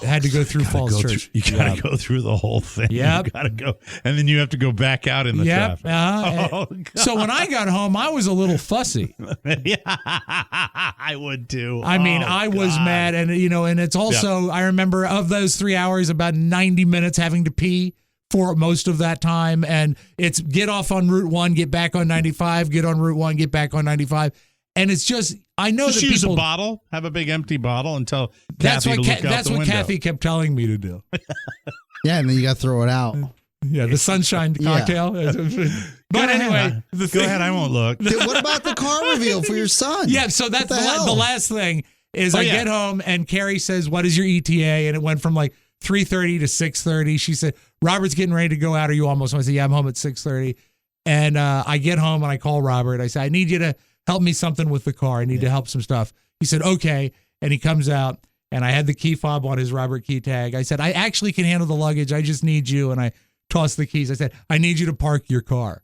Speaker 3: had to go through Falls Church.
Speaker 6: You got to go through the whole thing.
Speaker 3: Yep.
Speaker 6: You got to go, and then you have to go back out in the traffic.
Speaker 3: So when I got home, I was a little fussy.
Speaker 6: Yeah, I would too.
Speaker 3: I mean, I was mad, and and it's also I remember of those 3 hours, about 90 minutes having to pee for most of that time, and it's get off on Route 1, get back on 95, get on Route 1, get back on 95, and it's just I know
Speaker 6: just
Speaker 3: that
Speaker 6: use
Speaker 3: people
Speaker 6: a bottle, have a big empty bottle, and tell
Speaker 3: that's
Speaker 6: Kathy
Speaker 3: what
Speaker 6: to look out
Speaker 3: that's
Speaker 6: the
Speaker 3: what
Speaker 6: window.
Speaker 3: Kathy kept telling me to do.
Speaker 2: Yeah, and then you got to throw it out.
Speaker 3: Yeah, the sunshine cocktail. But anyway,
Speaker 6: go ahead. I won't look.
Speaker 2: What about the car reveal for your son?
Speaker 3: Yeah, so that's the last thing is I get home and Carrie says, "What is your ETA?" And it went from like 3:30 to 6:30. She said, "Robert's getting ready to go out. Are you almost?" I said, "Yeah, I'm home at 6:30." And I get home and I call Robert. I say, "I need you to help me something with the car. I need to help some stuff." He said, "Okay." And he comes out and I had the key fob on his Robert key tag. I said, "I actually can handle the luggage. I just need you." And I tossed the keys. I said, "I need you to park your car."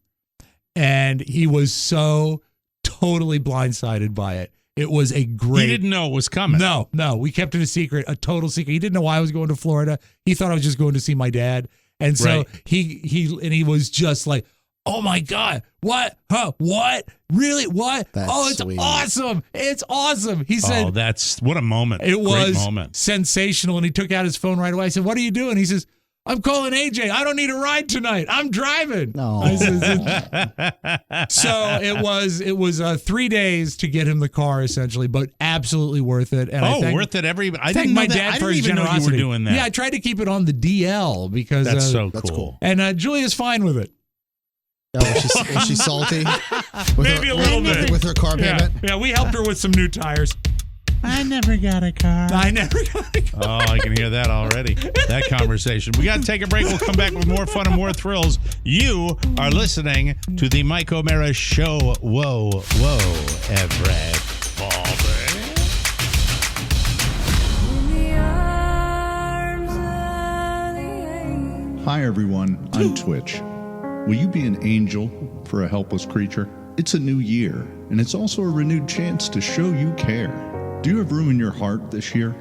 Speaker 3: And he was so totally blindsided by it. It was a great...
Speaker 6: He didn't know it was coming.
Speaker 3: No. We kept it a secret, a total secret. He didn't know why I was going to Florida. He thought I was just going to see my dad. And so he was just like, "Oh my God, what? Huh? What? Really? What? It's sweet. Awesome. It's awesome." He said,
Speaker 6: that's what a moment.
Speaker 3: It was
Speaker 6: Great moment.
Speaker 3: sensational. And he took out his phone right away. I said, "What are you doing?" He says, I'm calling AJ. I don't need a ride tonight. I'm driving.
Speaker 2: No.
Speaker 3: So it was 3 days to get him the car, essentially, but absolutely worth it. And
Speaker 6: worth it every. I
Speaker 3: thank
Speaker 6: didn't
Speaker 3: my
Speaker 6: know that.
Speaker 3: dad
Speaker 6: I
Speaker 3: for
Speaker 6: didn't
Speaker 3: his
Speaker 6: even know you
Speaker 3: generosity.
Speaker 6: were doing that.
Speaker 3: Yeah, I tried to keep it on the DL because
Speaker 6: that's so cool.
Speaker 2: That's cool.
Speaker 3: And Julia's fine with it.
Speaker 2: Is she salty?
Speaker 3: Maybe a little bit
Speaker 2: with her car payment.
Speaker 3: Yeah, we helped her with some new tires.
Speaker 6: I never got a car. Oh, I can hear that already. That conversation. We got to take a break. We'll come back with more fun and more thrills. You are listening to the Mike O'Mara Show. Whoa, everybody.
Speaker 12: Hi, everyone. I'm Twitch. Will you be an angel for a helpless creature? It's a new year, and it's also a renewed chance to show you care. Do you have room in your heart this year?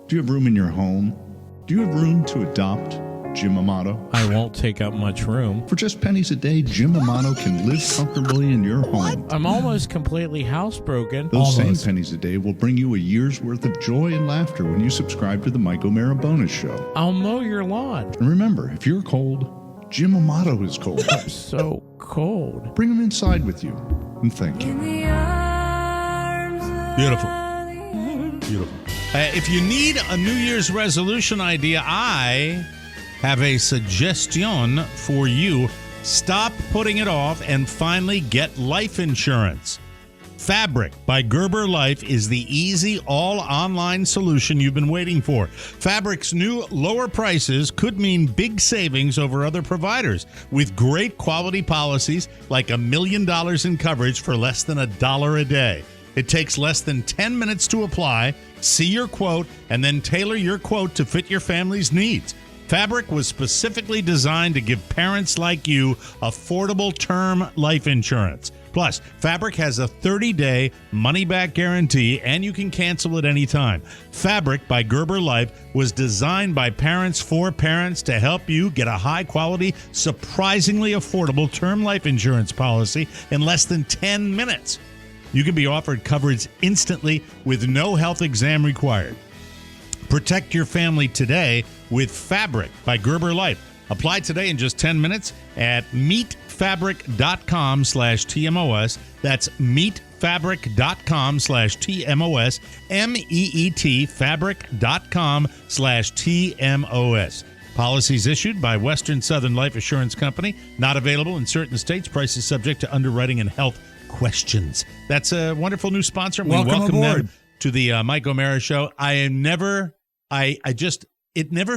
Speaker 12: Do you have room in your home? Do you have room to adopt Jim Amato?
Speaker 13: I won't take up much room.
Speaker 12: For just pennies a day, Jim Amato can live comfortably in your home.
Speaker 13: I'm almost completely housebroken.
Speaker 12: Those same pennies a day will bring you a year's worth of joy and laughter when you subscribe to the Mike O'Mara Bonus Show.
Speaker 13: I'll mow your lawn.
Speaker 12: And remember, if you're cold, Jim Amato is cold.
Speaker 13: I'm so cold.
Speaker 12: Bring him inside with you, and thank you.
Speaker 6: Beautiful. If you need a New Year's resolution idea, I have a suggestion for you. Stop putting it off and finally get life insurance. Fabric by Gerber Life is the easy, all-online solution you've been waiting for. Fabric's new lower prices could mean big savings over other providers with great quality policies like $1 million in coverage for less than $1 a day. It takes less than 10 minutes to apply, see your quote, and then tailor your quote to fit your family's needs. Fabric was specifically designed to give parents like you affordable term life insurance. Plus, Fabric has a 30-day money-back guarantee, and you can cancel at any time. Fabric by Gerber Life was designed by parents for parents to help you get a high-quality, surprisingly affordable term life insurance policy in less than 10 minutes. You can be offered coverage instantly with no health exam required. Protect your family today with Fabric by Gerber Life. Apply today in just 10 minutes at meetfabric.com/TMOS. That's meetfabric.com/TMOS. MEET fabric.com/TMOS. Policies issued by Western Southern Life Assurance Company. Not available in certain states. Prices subject to underwriting and health questions. That's a wonderful new sponsor. We welcome them to the Mike O'Mara Show. It never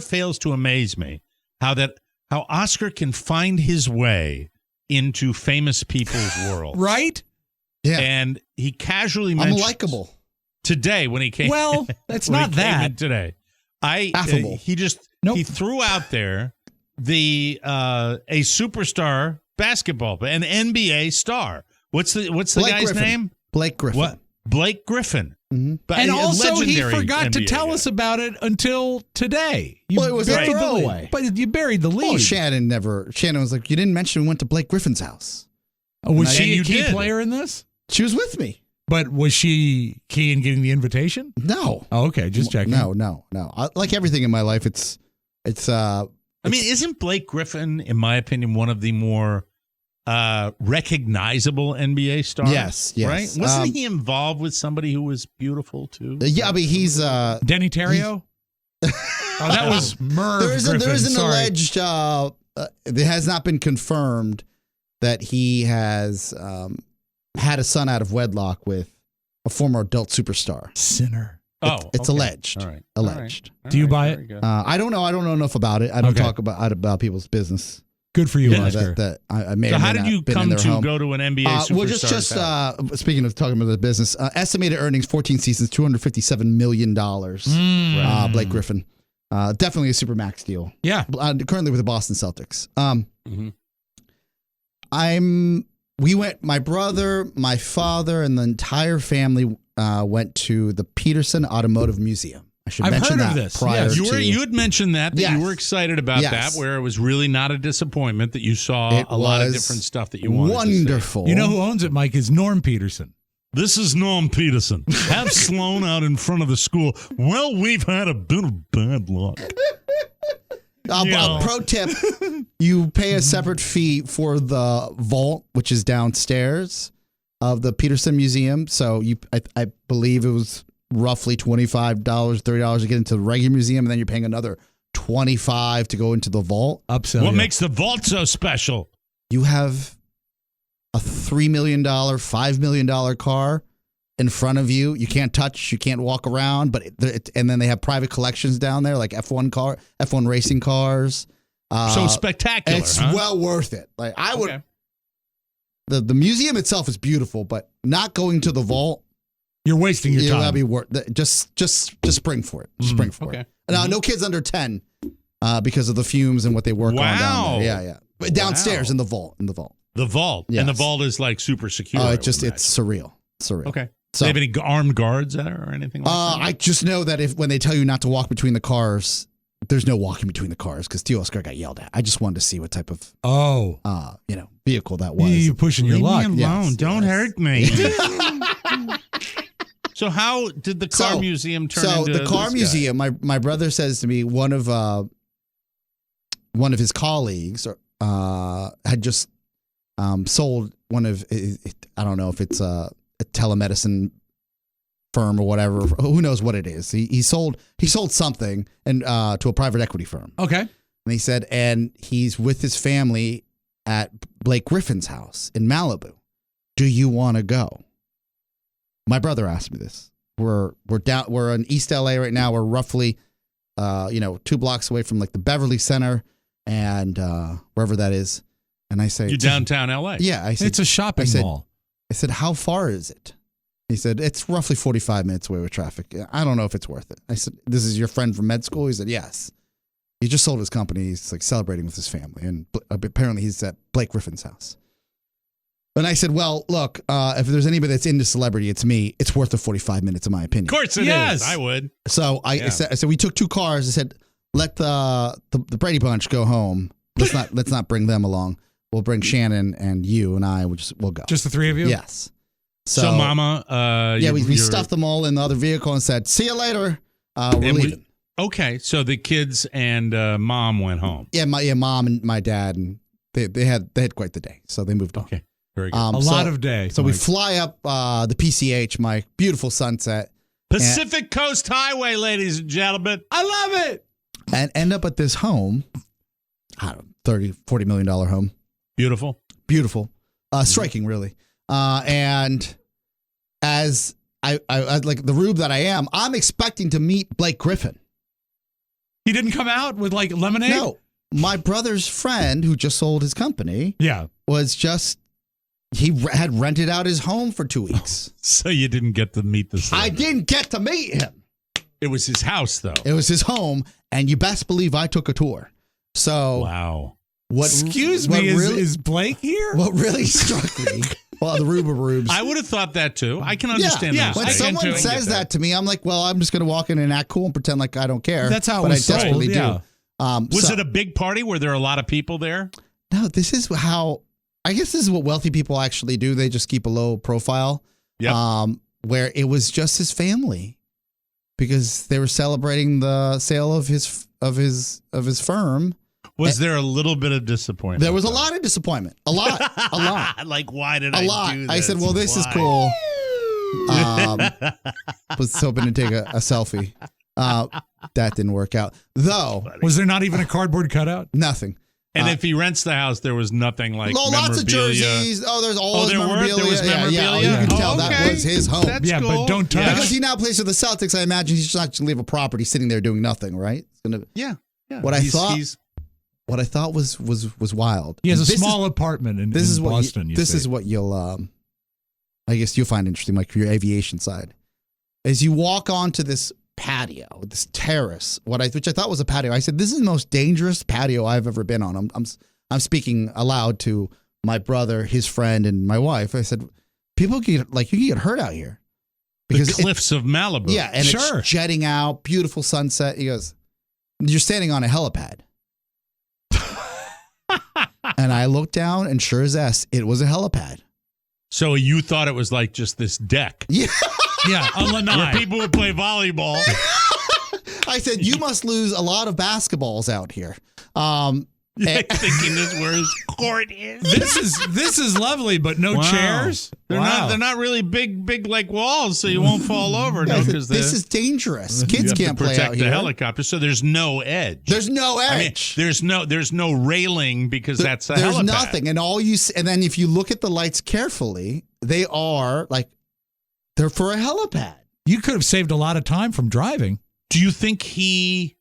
Speaker 6: fails to amaze me how Oscar can find his way into famous people's world.
Speaker 3: Right?
Speaker 2: Yeah.
Speaker 6: And he casually mentioned
Speaker 2: I'm likable.
Speaker 6: Today when he came.
Speaker 3: Well, that's not that.
Speaker 6: Today.
Speaker 2: Affable.
Speaker 6: He threw out there a superstar basketball, an NBA star. What's the guy's
Speaker 2: Griffin.
Speaker 6: name?
Speaker 2: Blake Griffin.
Speaker 6: What? Blake Griffin.
Speaker 2: Mm-hmm.
Speaker 3: And also, he forgot to
Speaker 6: NBA
Speaker 3: tell
Speaker 6: guy.
Speaker 3: us about it until today.
Speaker 2: It was a
Speaker 3: buried the
Speaker 2: throwaway.
Speaker 3: lead. But you buried the lead.
Speaker 2: Oh, Shannon was like, you didn't mention we went to Blake Griffin's house.
Speaker 3: Was she a key player in this?
Speaker 2: She was with me.
Speaker 3: But was she key in getting the invitation?
Speaker 2: No.
Speaker 3: Oh, okay, just checking.
Speaker 2: No. Like everything in my life, it's.
Speaker 6: I mean, isn't Blake Griffin, in my opinion, one of the more recognizable NBA stars?
Speaker 2: Yes.
Speaker 6: Right? Wasn't he involved with somebody who was beautiful too?
Speaker 2: Yeah, but he's
Speaker 3: Denny Terrio. That was Merv.
Speaker 2: There is an alleged. It has not been confirmed that he has had a son out of wedlock with a former adult superstar.
Speaker 3: Sinner.
Speaker 2: It's alleged.
Speaker 6: All right.
Speaker 2: Alleged.
Speaker 6: All right.
Speaker 3: Do you buy it?
Speaker 2: I don't know. I don't know enough about it. I don't talk about people's business.
Speaker 3: Good for you, Oscar.
Speaker 2: That I may
Speaker 6: So
Speaker 2: or may
Speaker 6: how did
Speaker 2: not
Speaker 6: you
Speaker 2: been in
Speaker 6: come
Speaker 2: their
Speaker 6: to
Speaker 2: home.
Speaker 6: go to an NBA superstar?
Speaker 2: Well, just speaking of talking about the business, estimated earnings, 14 seasons, $257 million. Blake Griffin. Definitely a Supermax deal.
Speaker 3: Yeah.
Speaker 2: Currently with the Boston Celtics. We went, my brother, my father, and the entire family went to the Peterson Automotive Museum. I should mention that.
Speaker 3: I've heard of this.
Speaker 2: Prior to,
Speaker 6: you had mentioned that you were excited about that, where it was really not a disappointment that you saw a lot of different stuff that you wanted
Speaker 2: wonderful.
Speaker 6: to see.
Speaker 3: You know who owns it, Mike, is Norm Peterson.
Speaker 6: This is Norm Peterson. Have Sloan out in front of the school. Well, we've had a bit of bad luck.
Speaker 2: Pro tip, you pay a separate fee for the vault, which is downstairs of the Peterson Museum. So I believe it was roughly $25, $30 to get into the regular museum, and then you're paying another $25 to go into the vault.
Speaker 6: What makes the vault so special?
Speaker 2: You have a $3 million, $5 million car in front of you. You can't touch, you can't walk around, and then they have private collections down there, like F1 racing cars.
Speaker 6: So spectacular.
Speaker 2: It's well worth it. Like I would. Okay. The museum itself is beautiful, but not going to the vault.
Speaker 3: You're wasting your time.
Speaker 2: That'd be worth. Just spring for it. Spring for it. No kids under 10, because of the fumes and what they work on down there. Yeah. But downstairs in the vault.
Speaker 6: The vault. Yes. And the vault is like super secure.
Speaker 2: Oh, it's surreal.
Speaker 6: Okay. So, do they have any armed guards there or anything like that?
Speaker 2: I just know that when they tell you not to walk between the cars, there's no walking between the cars because T. Oscar got yelled at. I just wanted to see what type of vehicle that was.
Speaker 3: You're pushing your luck.
Speaker 6: Leave me alone. Don't hurt me. So how did the car museum turn into
Speaker 2: the car museum? My brother says to me one of his colleagues had just sold one of, I don't know if it's a telemedicine firm or whatever. Who knows what it is? He sold something and to a private equity firm.
Speaker 3: Okay.
Speaker 2: And he said, and he's with his family at Blake Griffin's house in Malibu. Do you want to go? My brother asked me this. We're in East LA right now. We're roughly 2 blocks away from like the Beverly Center and wherever that is. And I say,
Speaker 6: you're downtown LA.
Speaker 2: Yeah, I said,
Speaker 3: it's a shopping mall.
Speaker 2: I said, how far is it? He said, it's roughly 45 minutes away with traffic. I don't know if it's worth it. I said, this is your friend from med school? He said, yes. He just sold his company. He's like celebrating with his family. And apparently he's at Blake Griffin's house. And I said, well, look, if there's anybody that's into celebrity, it's me. It's worth the 45 minutes, in my opinion.
Speaker 6: Of course it is. I would.
Speaker 2: So I said, we took 2 cars. I said, let the Brady Bunch go home. Let's not bring them along. We'll bring Shannon and you and I. We'll go.
Speaker 3: Just the 3 of you?
Speaker 2: Yes.
Speaker 6: So Mama,
Speaker 2: we stuffed them all in the other vehicle and said, see you later. We're leaving.
Speaker 6: Okay, so the kids and Mom went home.
Speaker 2: Yeah, Mom and my dad, and they had quite the day, so they moved on.
Speaker 6: Okay, very good.
Speaker 3: A lot of day.
Speaker 2: So we fly up the PCH, my beautiful sunset.
Speaker 6: Pacific Coast Highway, ladies and gentlemen.
Speaker 3: I love it.
Speaker 2: And end up at this home, I don't know, $30-40 million home.
Speaker 6: Beautiful.
Speaker 2: Striking, really. And as I like the rube that I am, I'm expecting to meet Blake Griffin.
Speaker 3: He didn't come out with like lemonade?
Speaker 2: No. My brother's friend who just sold his company he had rented out his home for 2 weeks.
Speaker 6: So you didn't get to meet the celebrity.
Speaker 2: I didn't get to meet him.
Speaker 6: It was his house, though.
Speaker 2: It was his home, and you best believe I took a tour. So
Speaker 6: wow.
Speaker 3: Excuse me, is Blake here?
Speaker 2: What really struck me, well, the rubes.
Speaker 6: I would have thought that too. I can understand that.
Speaker 2: When someone says that to me, I'm like, well, I'm just going to walk in and act cool and pretend like I don't care.
Speaker 3: That's how it was sold.
Speaker 2: I desperately do.
Speaker 6: Was it a big party? Were there a lot of people there?
Speaker 2: No, this is what wealthy people actually do. They just keep a low profile.
Speaker 6: Yep.
Speaker 2: Where it was just his family because they were celebrating the sale of his firm.
Speaker 6: Was there a little bit of disappointment?
Speaker 2: There was a lot of disappointment. A lot.
Speaker 6: Like, why did I do this?
Speaker 2: I said, well, this is cool. Was hoping to take a selfie. That didn't work out. Though.
Speaker 3: Was there not even a cardboard cutout?
Speaker 2: Nothing.
Speaker 6: And if he rents the house, there was nothing like
Speaker 2: lots of jerseys. There's all memorabilia.
Speaker 6: There was memorabilia?
Speaker 2: You can tell that was his home.
Speaker 6: That's cool.
Speaker 3: But don't touch.
Speaker 2: Because he now plays for the Celtics, I imagine he's just not going to leave a property sitting there doing nothing, right? It's gonna, What I thought was wild.
Speaker 3: He has a small apartment in Boston.
Speaker 2: This is what you'll, I guess you'll find interesting, like your aviation side. As you walk onto this patio, this terrace, which I thought was a patio, I said, this is the most dangerous patio I've ever been on. I'm speaking aloud to my brother, his friend, and my wife. I said, people you can get hurt out here.
Speaker 6: Because the cliffs of Malibu.
Speaker 2: Yeah, and it's jetting out, beautiful sunset. He goes, you're standing on a helipad. And I looked down, and sure as S, it was a helipad.
Speaker 6: So you thought it was like just this deck?
Speaker 2: Yeah.
Speaker 3: Yeah, on Lanai.
Speaker 6: Where people would play volleyball.
Speaker 2: I said, you must lose a lot of basketballs out here.
Speaker 6: Thinking this where his court is.
Speaker 3: This is lovely, but no chairs.
Speaker 6: They're not really big like walls, so you won't fall over. No, because
Speaker 2: this is dangerous. Kids can't play out
Speaker 6: the
Speaker 2: here.
Speaker 6: Helicopter, so there's no edge.
Speaker 2: There's no edge.
Speaker 6: I mean, there's no railing because that's a helipad.
Speaker 2: There's nothing, and and then if you look at the lights carefully, they are they're for a helipad.
Speaker 3: You could have saved a lot of time from driving.
Speaker 6: Do you think he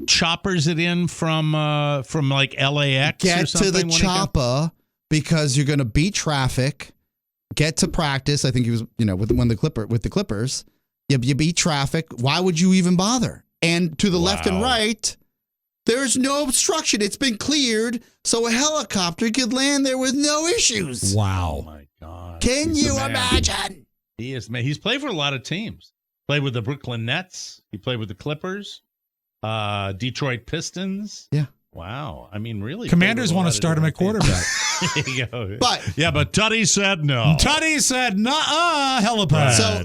Speaker 6: choppers it in from like LAX
Speaker 2: get
Speaker 6: or something?
Speaker 2: To the chopper because you're going to beat traffic. Get to practice. I think he was, with the Clippers. You beat traffic. Why would you even bother? And to the left and right, there's no obstruction. It's been cleared, so a helicopter could land there with no issues.
Speaker 3: Wow!
Speaker 6: Oh my God!
Speaker 2: Can you imagine?
Speaker 6: He is man. He's played for a lot of teams. Played with the Brooklyn Nets. He played with the Clippers. Detroit Pistons.
Speaker 2: Yeah.
Speaker 6: Wow. I mean, really.
Speaker 3: Commanders want to start him at quarterback.
Speaker 6: There you go.
Speaker 2: But
Speaker 6: Tuddy said no.
Speaker 3: Tuddy said no. Helipad.
Speaker 2: So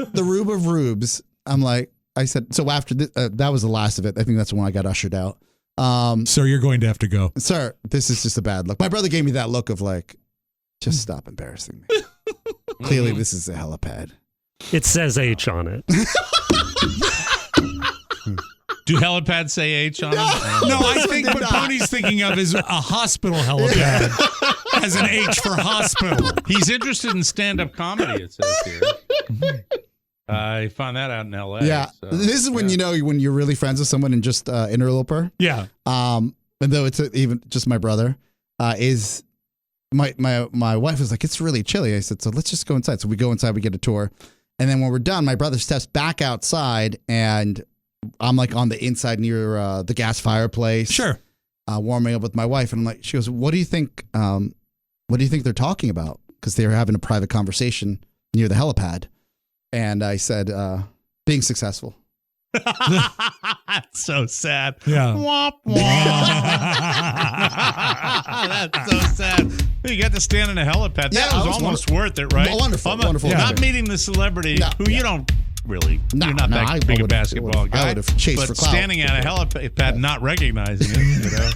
Speaker 2: the Rube of Rubes. I said. So after that was the last of it. I think that's when I got ushered out.
Speaker 3: Sir, you're going to have to go.
Speaker 2: Sir, this is just a bad look. My brother gave me that look of just stop embarrassing me. Clearly, this is a helipad.
Speaker 4: It says H on it.
Speaker 6: Do helipads say H on them?
Speaker 3: No, I think what Pony's thinking of is a hospital helipad as an H for hospital.
Speaker 6: He's interested in stand-up comedy, it says here. I found that out in L.A.
Speaker 2: Yeah.
Speaker 6: So,
Speaker 2: this is when when you're really friends with someone and just interloper.
Speaker 3: Yeah.
Speaker 2: And though it's even just my brother, is my wife was like, it's really chilly. I said, so let's just go inside. So we go inside, we get a tour. And then when we're done, my brother steps back outside and I'm on the inside near the gas fireplace.
Speaker 3: Sure.
Speaker 2: Warming up with my wife. And she goes, what do you think they're talking about? Because they were having a private conversation near the helipad. And I said, being successful.
Speaker 6: That's so sad.
Speaker 3: Yeah.
Speaker 6: Womp, womp. That's so sad. You got to stand in a helipad. That was almost worth it, right?
Speaker 2: Wonderful.
Speaker 6: Not meeting the celebrity who you don't really. You're not that big a basketball guy.
Speaker 2: I would have chased
Speaker 6: but
Speaker 2: for clout.
Speaker 6: Standing at a helipad, not recognizing it,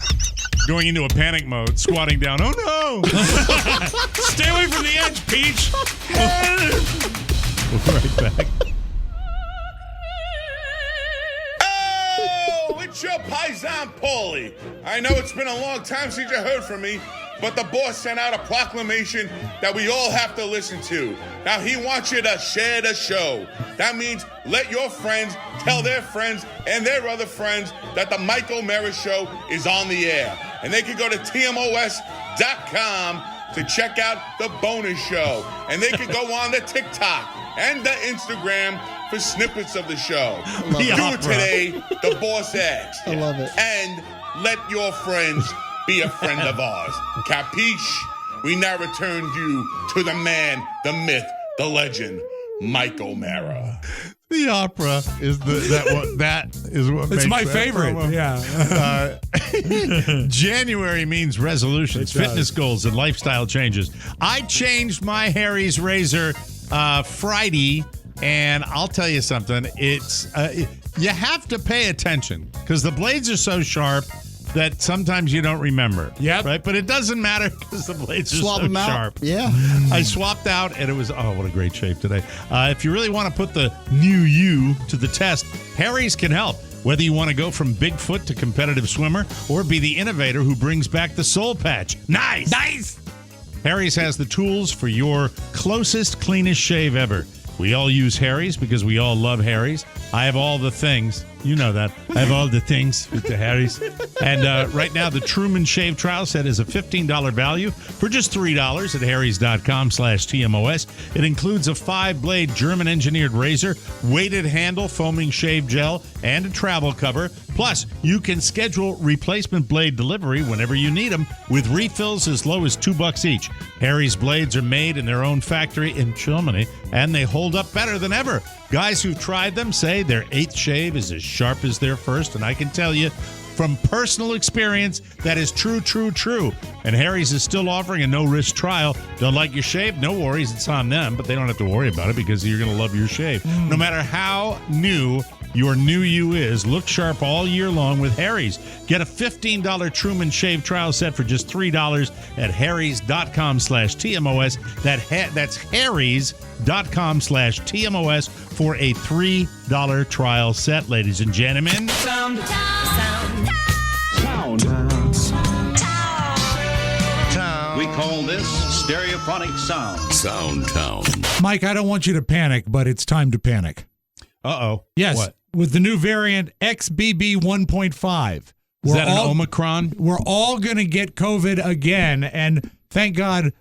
Speaker 6: going into a panic mode, squatting down. Oh no!
Speaker 3: Stay away from the edge, Peach.
Speaker 6: We'll be right back.
Speaker 14: It's your paisan Paulie. I know it's been a long time since you heard from me, but the boss sent out a proclamation that we all have to listen to. Now, he wants you to share the show. That means let your friends tell their friends and their other friends that the Mike O'Mara Show is on the air. And they can go to TMOS.com to check out the bonus show. And they can go on the TikTok and the Instagram for snippets of the show. Do it today, the boss asks.
Speaker 2: I love it.
Speaker 14: And let your friends be a friend of ours. Capiche? We now return you to the man, the myth, the legend, Mike O'Mara.
Speaker 6: The opera is that is what
Speaker 3: it's
Speaker 6: makes
Speaker 3: my
Speaker 6: that
Speaker 3: favorite.
Speaker 6: promo.
Speaker 3: Yeah.
Speaker 6: January means resolutions, fitness goals, and lifestyle changes. I changed my Harry's razor Friday, and I'll tell you something. It's you have to pay attention because the blades are so sharp that sometimes you don't remember.
Speaker 3: Yep.
Speaker 6: Right? But it doesn't matter because the blades are
Speaker 2: Swap
Speaker 6: so
Speaker 2: them out.
Speaker 6: sharp.
Speaker 2: Yeah.
Speaker 6: I swapped out, and it was, what a great shape today. If you really want to put the new you to the test, Harry's can help. Whether you want to go from Bigfoot to competitive swimmer or be the innovator who brings back the soul patch. Nice!
Speaker 3: Nice!
Speaker 6: Harry's has the tools for your closest, cleanest shave ever. We all use Harry's because we all love Harry's. I have all the things. You know that. I have all the things with the Harry's. And right now, the Truman Shave Trial Set is a $15 value for just $3 at harrys.com/TMOS. It includes a 5-blade German-engineered razor, weighted handle, foaming shave gel, and a travel cover. Plus, you can schedule replacement blade delivery whenever you need them with refills as low as $2 each. Harry's blades are made in their own factory in Germany, and they hold up better than ever. Guys who've tried them say their 8th shave is as sharp as their first, and I can tell you, from personal experience that is true. And Harry's is still offering a no-risk trial. Don't like your shave? No worries. It's on them, but they don't have to worry about it because you're going to love your shave. No matter how new your new you is, look sharp all year long with Harry's. Get a $15 Truman Shave trial set for just $3 at harrys.com/TMOS. That's harrys.com/TMOS for a $3 trial set, ladies and gentlemen.
Speaker 11: Sound.
Speaker 15: We call this stereophonic sound.
Speaker 1: Soundtown.
Speaker 3: Mike, I don't want you to panic, but it's time to panic.
Speaker 6: Uh-oh.
Speaker 3: Yes.
Speaker 6: What?
Speaker 3: With the new variant XBB 1.5.
Speaker 6: Is that an Omicron?
Speaker 3: We're all going to get COVID again, and thank God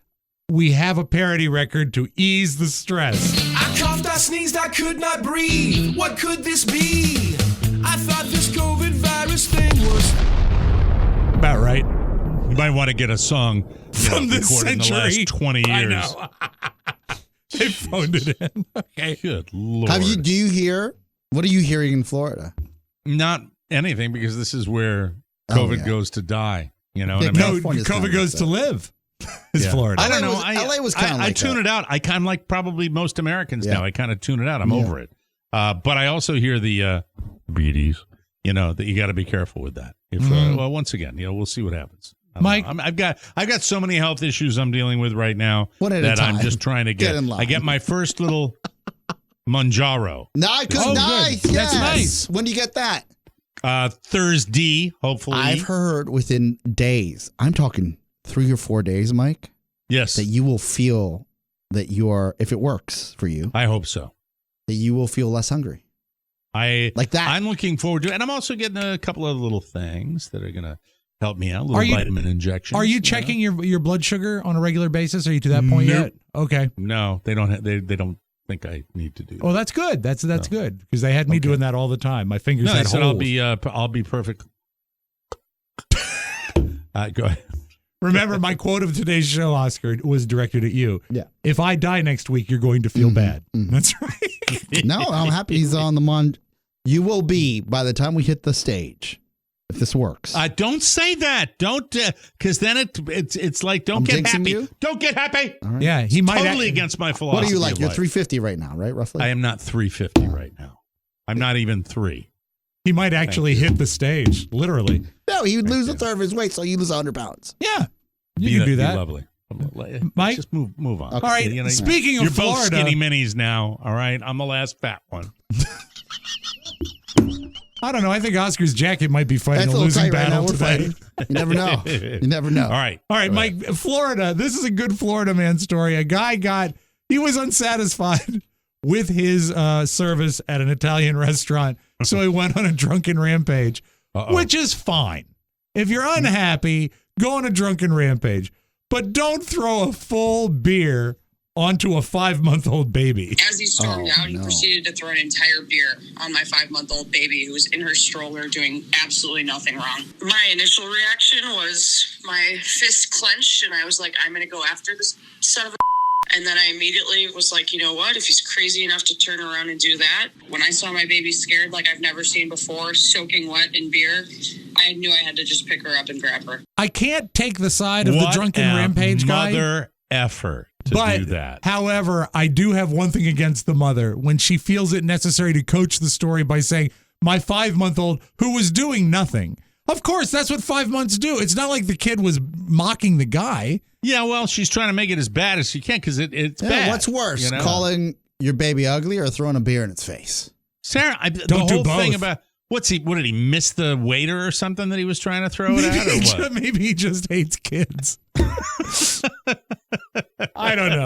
Speaker 3: we have a parity record to ease the stress.
Speaker 16: I coughed, I sneezed, I could not breathe. What could this be? I thought this COVID virus thing was
Speaker 3: about right.
Speaker 6: You might want to get a song
Speaker 3: from this
Speaker 6: recorded
Speaker 3: century.
Speaker 6: in the last 20 years.
Speaker 3: I know. They phoned it in. Okay.
Speaker 6: Good Lord.
Speaker 2: What are you hearing in Florida?
Speaker 6: Not anything, because this is where COVID goes to die. You know what I mean?
Speaker 3: No, COVID goes to live. Is Florida.
Speaker 6: I don't know.
Speaker 2: LA was kind of like
Speaker 6: I tune it out. I kind of like probably most Americans now. I kind of tune it out. I'm over it. But I also hear the beaties, that you got to be careful with that. If well, once again, we'll see what happens.
Speaker 3: Mike,
Speaker 6: I've got so many health issues I'm dealing with right now
Speaker 2: that
Speaker 6: I'm just trying to get.
Speaker 2: in line.
Speaker 6: I get my first little Manjaro.
Speaker 2: Nice.
Speaker 3: Yes.
Speaker 2: That's nice. When do you get that?
Speaker 6: Thursday, hopefully.
Speaker 2: I've heard within days. I'm talking 3 or 4 days, Mike.
Speaker 6: Yes.
Speaker 2: That you will feel that you are, if it works for you.
Speaker 6: I hope so.
Speaker 2: That you will feel less hungry.
Speaker 6: Like that. I'm looking forward to it. And I'm also getting a couple of little things that are going to help me out. Little vitamin injections.
Speaker 3: Are you checking your blood sugar on a regular basis? Are you to that point yet? Okay.
Speaker 6: No, they don't. They don't think I need to do that.
Speaker 3: Oh, that's good. That's good, because they had me doing that all the time. My fingers had holes.
Speaker 6: I'll be perfect. Go ahead.
Speaker 3: Remember, my quote of today's show, Oscar, was directed at you.
Speaker 2: Yeah.
Speaker 3: If I die next week, you're going to feel bad. That's right.
Speaker 2: No, I'm happy he's on the You will be by the time we hit the stage. If this works.
Speaker 6: Don't say that. Don't, because then it's like, don't get happy.
Speaker 2: You?
Speaker 6: Don't get happy.
Speaker 2: Right.
Speaker 3: Yeah, he might
Speaker 6: totally against my philosophy.
Speaker 2: What are you like? You're 350 right now, right? Roughly.
Speaker 6: I am not 350 right now. I'm not even 3.
Speaker 3: He might actually hit the stage, literally.
Speaker 2: No, he would lose a third of his weight, so you lose 100 pounds.
Speaker 3: Yeah, you can do that.
Speaker 6: Lovely.
Speaker 3: Mike,
Speaker 6: just move on.
Speaker 2: Okay.
Speaker 3: All right. Speaking of
Speaker 6: you're
Speaker 3: Florida,
Speaker 6: both skinny minis now. All right, I'm the last fat one.
Speaker 3: I don't know. I think Oscar's jacket might be fighting a losing battle today.
Speaker 2: You never know. You never know.
Speaker 6: All right,
Speaker 3: Mike. Florida. This is a good Florida man story. A guy he was unsatisfied with his service at an Italian restaurant, so he went on a drunken rampage, which is fine. If you're unhappy, go on a drunken rampage, but don't throw a full beer onto a 5-month-old baby.
Speaker 17: As he stormed out, he proceeded to throw an entire beer on my 5-month-old baby who was in her stroller doing absolutely nothing wrong. My initial reaction was my fist clenched, and I was like, I'm going to go after this son of a. And then I immediately was like, you know what? If he's crazy enough to turn around and do that, when I saw my baby scared like I've never seen before, soaking wet in beer, I knew I had to just pick her up and grab her.
Speaker 3: I can't take the side of the drunken rampage guy.
Speaker 6: Mother effer to do that.
Speaker 3: However, I do have one thing against the mother when she feels it necessary to coach the story by saying, my 5-month-old who was doing nothing. Of course, that's what 5 months do. It's not like the kid was mocking the guy.
Speaker 6: Yeah, well, she's trying to make it as bad as she can because it's bad.
Speaker 2: What's worse, calling your baby ugly or throwing a beer in its face?
Speaker 6: Sarah, the whole thing about what did he miss the waiter or something that he was trying to throw it at, or what?
Speaker 3: Maybe he just hates kids. I don't know.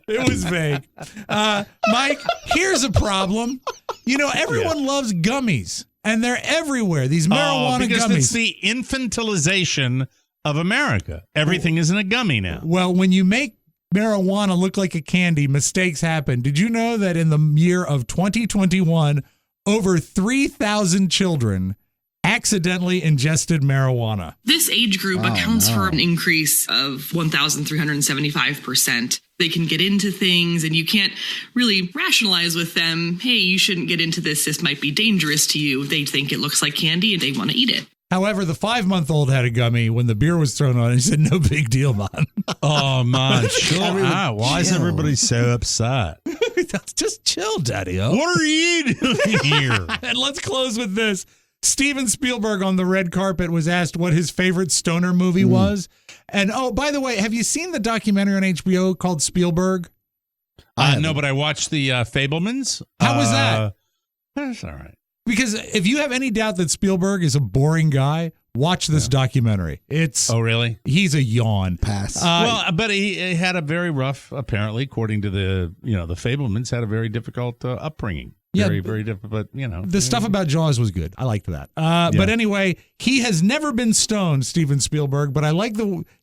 Speaker 3: It was vague. Mike, here's a problem. Everyone loves gummies, and they're everywhere. These marijuana
Speaker 6: because
Speaker 3: gummies.
Speaker 6: It's the infantilization of America. Everything is in a gummy now.
Speaker 3: Well, when you make marijuana look like a candy, mistakes happen. Did you know that in the year of 2021, over 3,000 children accidentally ingested marijuana?
Speaker 18: This age group accounts for an increase of 1,375%. They can get into things and you can't really rationalize with them, hey, you shouldn't get into this. This might be dangerous to you. They think it looks like candy and they want to eat it.
Speaker 3: However, the 5-month-old had a gummy when the beer was thrown on. He said, "No big deal, man."
Speaker 6: Oh, man. Chill out. Why is everybody so upset?
Speaker 3: Just chill, Daddy-o.
Speaker 6: What are you doing here?
Speaker 3: And let's close with this. Steven Spielberg on the red carpet was asked what his favorite stoner movie was. And, oh, by the way, have you seen the documentary on HBO called Spielberg?
Speaker 6: No, but I watched the Fabelmans.
Speaker 3: How was that?
Speaker 6: That's all right.
Speaker 3: Because if you have any doubt that Spielberg is a boring guy, watch this documentary.
Speaker 6: Oh, really?
Speaker 3: He's a yawn.
Speaker 2: Pass.
Speaker 6: Well, but he had a very rough, apparently, according to the Fabelmans, had a very difficult upbringing. Very, very difficult, but,
Speaker 3: The stuff about Jaws was good. I liked that. But anyway, he has never been stoned, Steven Spielberg, but I like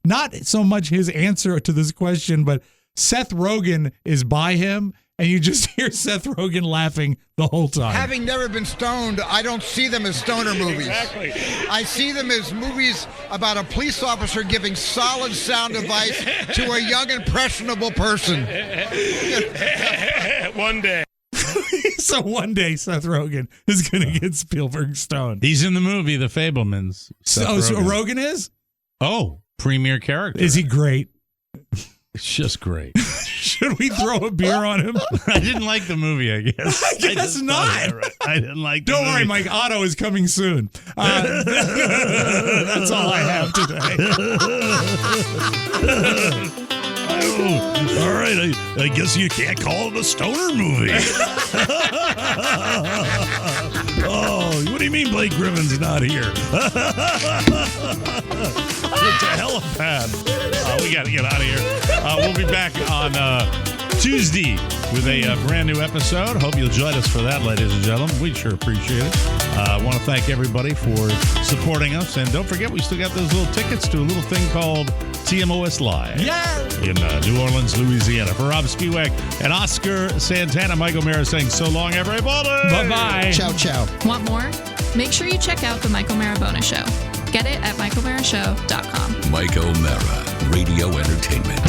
Speaker 3: not so much his answer to this question, but Seth Rogen is by him, and you just hear Seth Rogen laughing the whole time.
Speaker 19: Having never been stoned, I don't see them as stoner movies.
Speaker 14: Exactly.
Speaker 19: I see them as movies about a police officer giving solid sound advice to a young, impressionable person.
Speaker 14: One day.
Speaker 3: So one day Seth Rogen is going to get Spielberg stoned.
Speaker 6: He's in the movie The Fabelmans.
Speaker 3: So Rogen is?
Speaker 6: Oh, premier character.
Speaker 3: Is he great?
Speaker 6: It's just great.
Speaker 3: Should we throw a beer on him?
Speaker 6: I didn't like the movie, I guess.
Speaker 3: I guess not.
Speaker 6: I didn't like the
Speaker 3: Don't
Speaker 6: movie.
Speaker 3: worry, Mike. Otto is coming soon. That's all I have today.
Speaker 6: All right, I guess you can't call it a stoner movie. Oh, what do you mean Blake Griffin's not here? It's a helipad. We got to get out of here. We'll be back on Tuesday with a brand new episode. Hope you'll join us for that, ladies and gentlemen. We sure appreciate it. I want to thank everybody for supporting us. And don't forget, we still got those little tickets to a little thing called TMOS Live in New Orleans, Louisiana. For Robb Spiewak and Oscar Santana, Mike O'Mara saying so long, everybody.
Speaker 3: Bye-bye.
Speaker 2: Ciao, ciao.
Speaker 20: Want more? Make sure you check out the Mike O'Mara Bonus Show. Get it at MikeO'MaraShow.com.
Speaker 1: Mike O'Mara, Radio Entertainment.